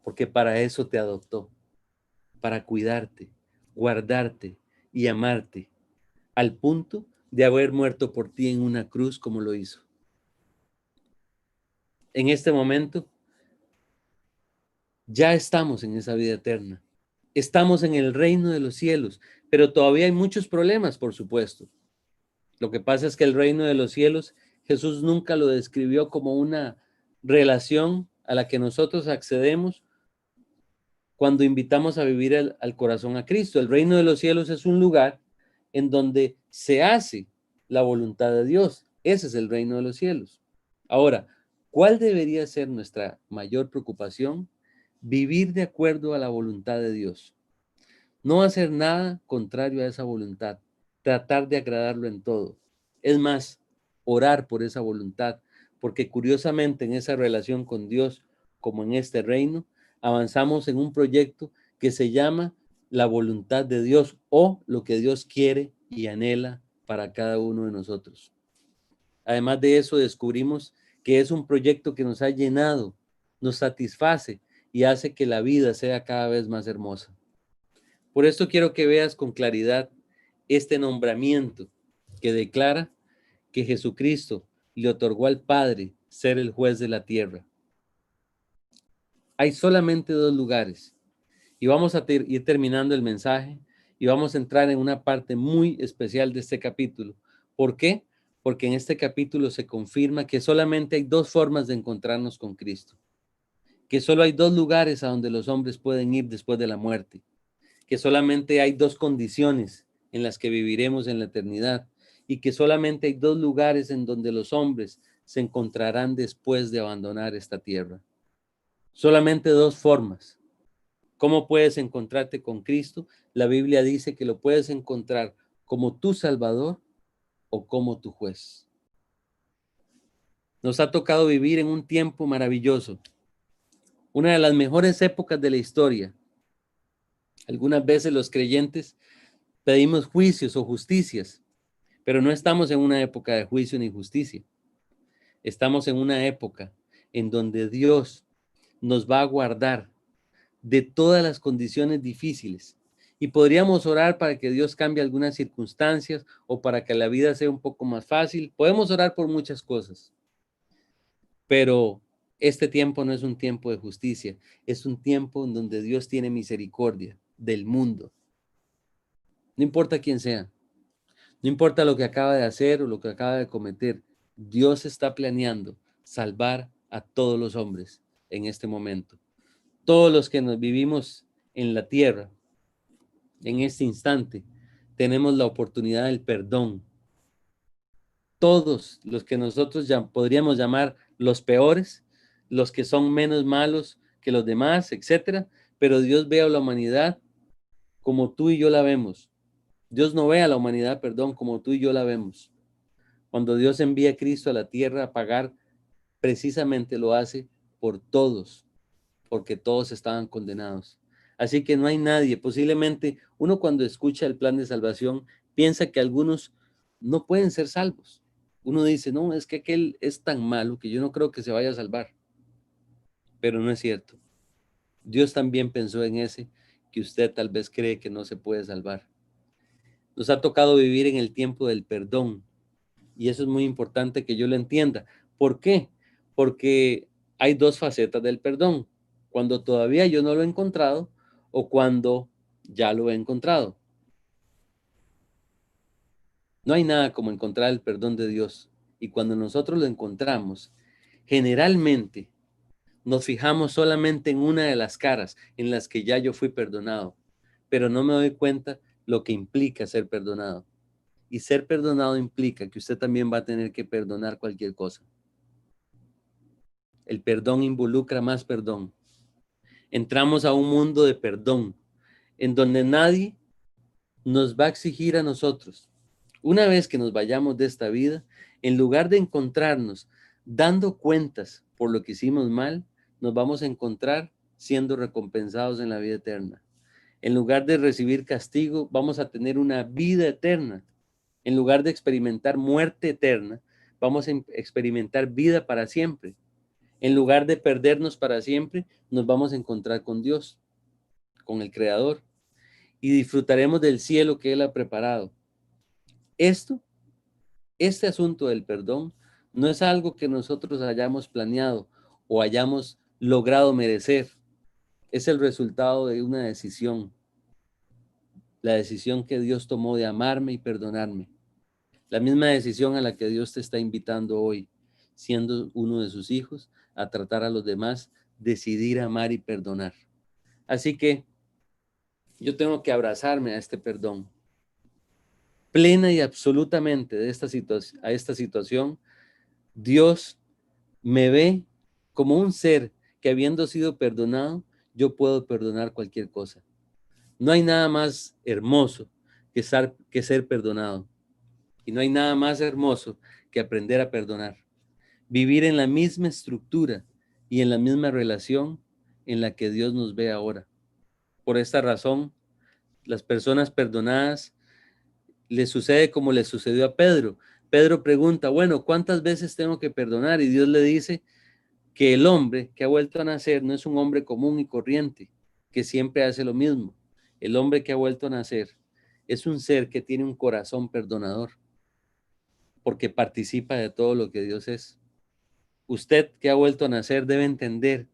Porque para eso te adoptó, para cuidarte, guardarte y amarte, al punto de haber muerto por ti en una cruz como lo hizo. En este momento, ya estamos en esa vida eterna. Estamos en el reino de los cielos, pero todavía hay muchos problemas, por supuesto. Lo que pasa es que el reino de los cielos, Jesús nunca lo describió como una relación a la que nosotros accedemos cuando invitamos a vivir al corazón a Cristo. El reino de los cielos es un lugar en donde se hace la voluntad de Dios. Ese es el reino de los cielos. Ahora, ¿cuál debería ser nuestra mayor preocupación? Vivir de acuerdo a la voluntad de Dios. No hacer nada contrario a esa voluntad. Tratar de agradarlo en todo. Es más, orar por esa voluntad, porque curiosamente en esa relación con Dios, como en este reino, avanzamos en un proyecto que se llama la voluntad de Dios o lo que Dios quiere y anhela para cada uno de nosotros. Además de eso, descubrimos que es un proyecto que nos ha llenado, nos satisface y hace que la vida sea cada vez más hermosa. Por esto quiero que veas con claridad este nombramiento que declara que Jesucristo le otorgó al Padre ser el juez de la tierra. Hay solamente dos lugares y vamos a ir terminando el mensaje y vamos a entrar en una parte muy especial de este capítulo. ¿Por qué? Porque en este capítulo se confirma que solamente hay dos formas de encontrarnos con Cristo, que solo hay dos lugares a donde los hombres pueden ir después de la muerte, que solamente hay dos condiciones en las que viviremos en la eternidad y que solamente hay dos lugares en donde los hombres se encontrarán después de abandonar esta tierra. Solamente dos formas. ¿Cómo puedes encontrarte con Cristo? La Biblia dice que lo puedes encontrar como tu Salvador o como tu juez. Nos ha tocado vivir en un tiempo maravilloso, una de las mejores épocas de la historia. Algunas veces los creyentes pedimos juicios o justicias, pero no estamos en una época de juicio ni justicia. Estamos en una época en donde Dios nos va a guardar de todas las condiciones difíciles. Y podríamos orar para que Dios cambie algunas circunstancias o para que la vida sea un poco más fácil. Podemos orar por muchas cosas. Pero este tiempo no es un tiempo de justicia, es un tiempo en donde Dios tiene misericordia del mundo. No importa quién sea, no importa lo que acaba de hacer o lo que acaba de cometer, Dios está planeando salvar a todos los hombres en este momento. Todos los que nos vivimos en la tierra en este instante, tenemos la oportunidad del perdón. Todos los que nosotros ya podríamos llamar los peores, los que son menos malos que los demás, etcétera, pero Dios ve a la humanidad como tú y yo la vemos. Dios no ve a la humanidad, perdón, como tú y yo la vemos. Cuando Dios envía a Cristo a la tierra a pagar, precisamente lo hace por todos, porque todos estaban condenados. Así que no hay nadie, posiblemente uno cuando escucha el plan de salvación piensa que algunos no pueden ser salvos. Uno dice, no, es que aquel es tan malo que yo no creo que se vaya a salvar. Pero no es cierto. Dios también pensó en ese que usted tal vez cree que no se puede salvar. Nos ha tocado vivir en el tiempo del perdón y eso es muy importante que yo lo entienda. ¿Por qué? Porque hay dos facetas del perdón. Cuando todavía yo no lo he encontrado o cuando ya lo he encontrado. No hay nada como encontrar el perdón de Dios. Y cuando nosotros lo encontramos, generalmente nos fijamos solamente en una de las caras en las que ya yo fui perdonado, pero no me doy cuenta lo que implica ser perdonado. Y ser perdonado implica que usted también va a tener que perdonar cualquier cosa. El perdón involucra más perdón. Entramos a un mundo de perdón, en donde nadie nos va a exigir a nosotros. Una vez que nos vayamos de esta vida, en lugar de encontrarnos dando cuentas por lo que hicimos mal, nos vamos a encontrar siendo recompensados en la vida eterna. En lugar de recibir castigo, vamos a tener una vida eterna. En lugar de experimentar muerte eterna, vamos a experimentar vida para siempre. En lugar de perdernos para siempre, nos vamos a encontrar con Dios, con el Creador, y disfrutaremos del cielo que Él ha preparado. Este asunto del perdón no es algo que nosotros hayamos planeado o hayamos logrado merecer. Es el resultado de una decisión, la decisión que Dios tomó de amarme y perdonarme. La misma decisión a la que Dios te está invitando hoy, siendo uno de sus hijos, a tratar a los demás, decidir amar y perdonar. Así que yo tengo que abrazarme a este perdón. Plena y absolutamente de a esta situación, Dios me ve como un ser que habiendo sido perdonado, yo puedo perdonar cualquier cosa. No hay nada más hermoso que ser perdonado. Y no hay nada más hermoso que aprender a perdonar. Vivir en la misma estructura y en la misma relación en la que Dios nos ve ahora. Por esta razón, las personas perdonadas les sucede como le sucedió a Pedro. Pedro pregunta, bueno, ¿cuántas veces tengo que perdonar? Y Dios le dice que el hombre que ha vuelto a nacer no es un hombre común y corriente, que siempre hace lo mismo. El hombre que ha vuelto a nacer es un ser que tiene un corazón perdonador, porque participa de todo lo que Dios es. Usted que ha vuelto a nacer debe entender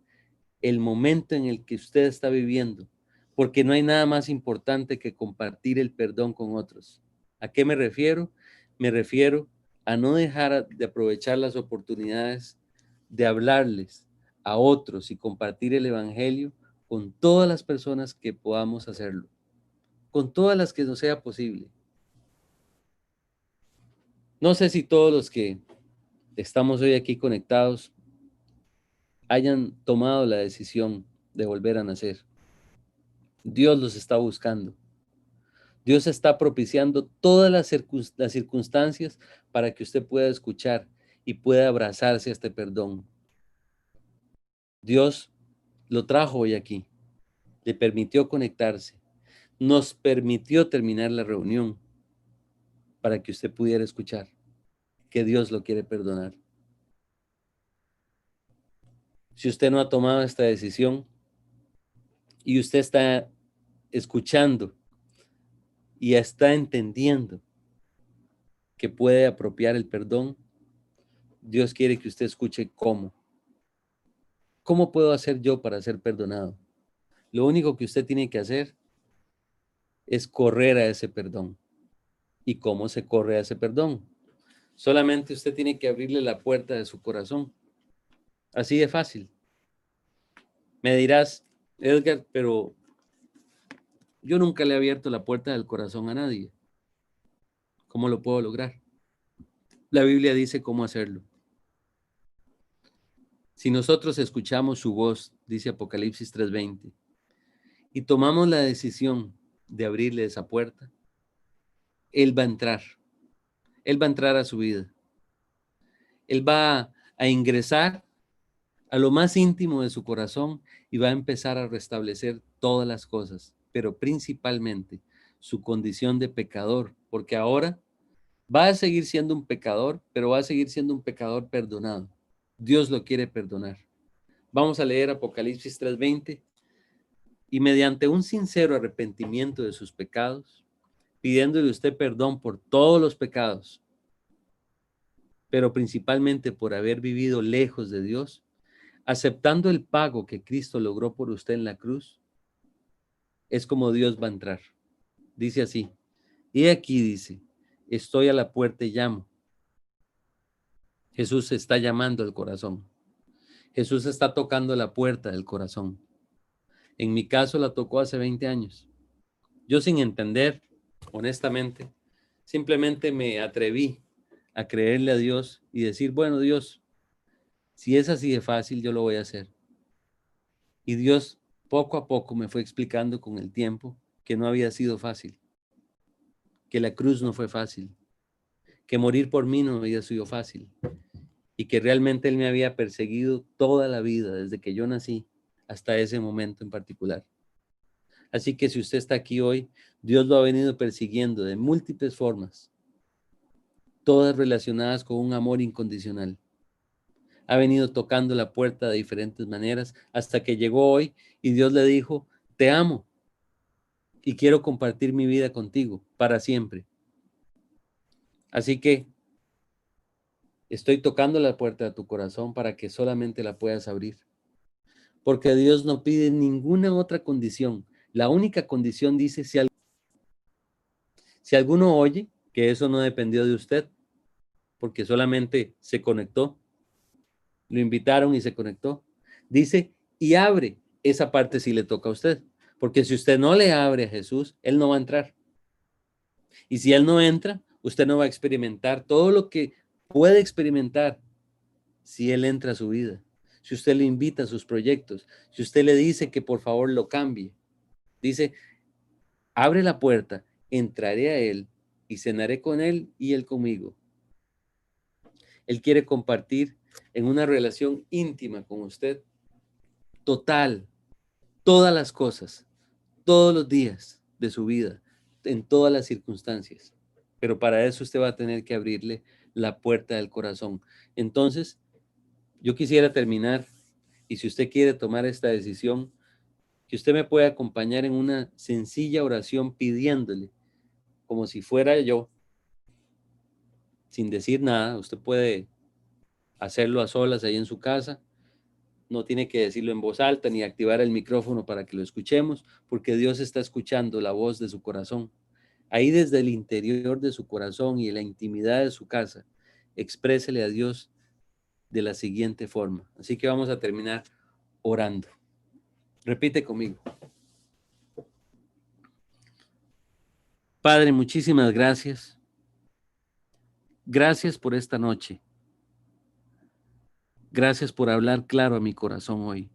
el momento en el que usted está viviendo, porque no hay nada más importante que compartir el perdón con otros. ¿A qué me refiero? Me refiero a no dejar de aprovechar las oportunidades de hablarles a otros y compartir el evangelio con todas las personas que podamos hacerlo, con todas las que nos sea posible. No sé si todos los que estamos hoy aquí conectados hayan tomado la decisión de volver a nacer. Dios los está buscando. Dios está propiciando todas las circunstancias para que usted pueda escuchar y pueda abrazarse a este perdón. Dios lo trajo hoy aquí, le permitió conectarse, nos permitió terminar la reunión para que usted pudiera escuchar que Dios lo quiere perdonar. Si usted no ha tomado esta decisión y usted está escuchando y está entendiendo que puede apropiar el perdón, Dios quiere que usted escuche cómo. ¿Cómo puedo hacer yo para ser perdonado? Lo único que usted tiene que hacer es correr a ese perdón. ¿Y cómo se corre a ese perdón? Solamente usted tiene que abrirle la puerta de su corazón. Así de fácil. Me dirás, Edgar, pero Yo nunca le he abierto la puerta del corazón a nadie. ¿Cómo lo puedo lograr? La Biblia dice cómo hacerlo. Si nosotros escuchamos su voz, dice Apocalipsis 3:20, y tomamos la decisión de abrirle esa puerta, Él va a entrar. Él va a entrar a su vida. Él va a ingresar a lo más íntimo de su corazón y va a empezar a restablecer todas las cosas, pero principalmente su condición de pecador, porque ahora va a seguir siendo un pecador, pero va a seguir siendo un pecador perdonado. Dios lo quiere perdonar. Vamos a leer Apocalipsis 3:20 y mediante un sincero arrepentimiento de sus pecados, pidiéndole usted perdón por todos los pecados, pero principalmente por haber vivido lejos de Dios, aceptando el pago que Cristo logró por usted en la cruz, es como Dios va a entrar. Dice así, y aquí dice, estoy a la puerta y llamo. Jesús está llamando al corazón. Jesús está tocando la puerta del corazón. En mi caso la tocó hace 20 años. Yo sin entender, honestamente, simplemente me atreví a creerle a Dios y decir, bueno, Dios, si es así de fácil, yo lo voy a hacer. Y Dios poco a poco me fue explicando con el tiempo que no había sido fácil, que la cruz no fue fácil, que morir por mí no había sido fácil y que realmente Él me había perseguido toda la vida, desde que yo nací hasta ese momento en particular. Así que si usted está aquí hoy, Dios lo ha venido persiguiendo de múltiples formas, todas relacionadas con un amor incondicional. Ha venido tocando la puerta de diferentes maneras hasta que llegó hoy y Dios le dijo, te amo y quiero compartir mi vida contigo para siempre. Así que estoy tocando la puerta de tu corazón para que solamente la puedas abrir. Porque Dios no pide ninguna otra condición. La única condición dice, si alguno oye, que eso no dependió de usted, porque solamente se conectó, lo invitaron y se conectó. Dice, y abre, esa parte sí le toca a usted, porque si usted no le abre a Jesús, Él no va a entrar. Y si Él no entra, usted no va a experimentar todo lo que puede experimentar si Él entra a su vida. Si usted le invita a sus proyectos, si usted le dice que por favor lo cambie, dice, abre la puerta, entraré a Él y cenaré con Él y Él conmigo. Él quiere compartir en una relación íntima con usted, total, todas las cosas, todos los días de su vida, en todas las circunstancias. Pero para eso usted va a tener que abrirle la puerta del corazón. Entonces, yo quisiera terminar, y si usted quiere tomar esta decisión, que usted me pueda acompañar en una sencilla oración pidiéndole, como si fuera yo, sin decir nada. Usted puede hacerlo a solas ahí en su casa. No tiene que decirlo en voz alta ni activar el micrófono para que lo escuchemos, porque Dios está escuchando la voz de su corazón. Ahí desde el interior de su corazón y en la intimidad de su casa, exprésele a Dios de la siguiente forma. Así que vamos a terminar orando. Repite conmigo. Padre, muchísimas gracias. Gracias por esta noche. Gracias por hablar claro a mi corazón hoy.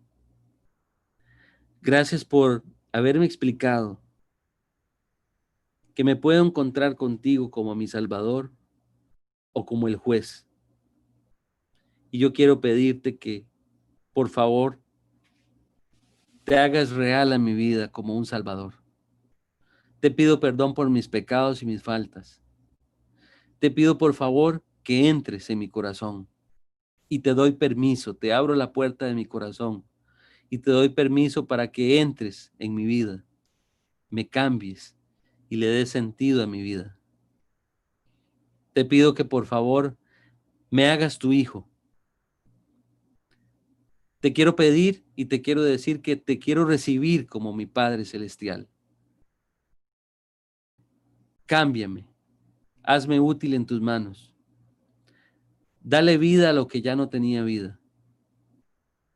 Gracias por haberme explicado que me puedo encontrar contigo como mi Salvador o como el juez. Y yo quiero pedirte que, por favor, te hagas real a mi vida como un Salvador. Te pido perdón por mis pecados y mis faltas. Te pido, por favor, que entres en mi corazón. Y te doy permiso, te abro la puerta de mi corazón. Y te doy permiso para que entres en mi vida, me cambies y le des sentido a mi vida. Te pido que, por favor, me hagas tu hijo. Te quiero pedir y te quiero decir que te quiero recibir como mi Padre Celestial. Cámbiame, hazme útil en tus manos. Dale vida a lo que ya no tenía vida.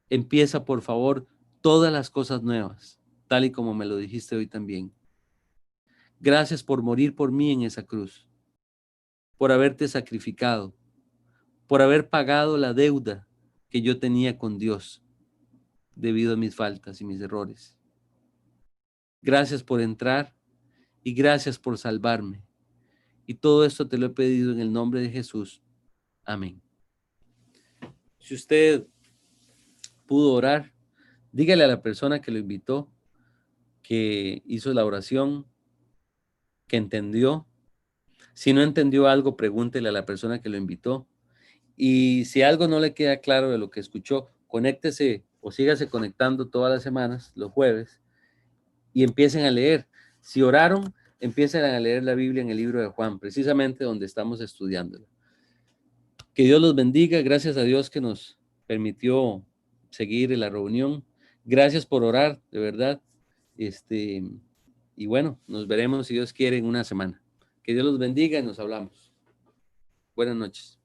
Empieza, por favor, todas las cosas nuevas, tal y como me lo dijiste hoy también. Gracias por morir por mí en esa cruz, por haberte sacrificado, por haber pagado la deuda que yo tenía con Dios debido a mis faltas y mis errores. Gracias por entrar y gracias por salvarme. Y todo esto te lo he pedido en el nombre de Jesús. Amén. Si usted pudo orar, dígale a la persona que lo invitó, que hizo la oración, que entendió. Si no entendió algo, pregúntele a la persona que lo invitó. Y si algo no le queda claro de lo que escuchó, conéctese o sígase conectando todas las semanas, los jueves, y empiecen a leer. Si oraron, empiecen a leer la Biblia en el libro de Juan, precisamente donde estamos estudiándola. Que Dios los bendiga. Gracias a Dios que nos permitió seguir en la reunión. Gracias por orar, de verdad. Y bueno, nos veremos, si Dios quiere, en una semana. Que Dios los bendiga y nos hablamos. Buenas noches.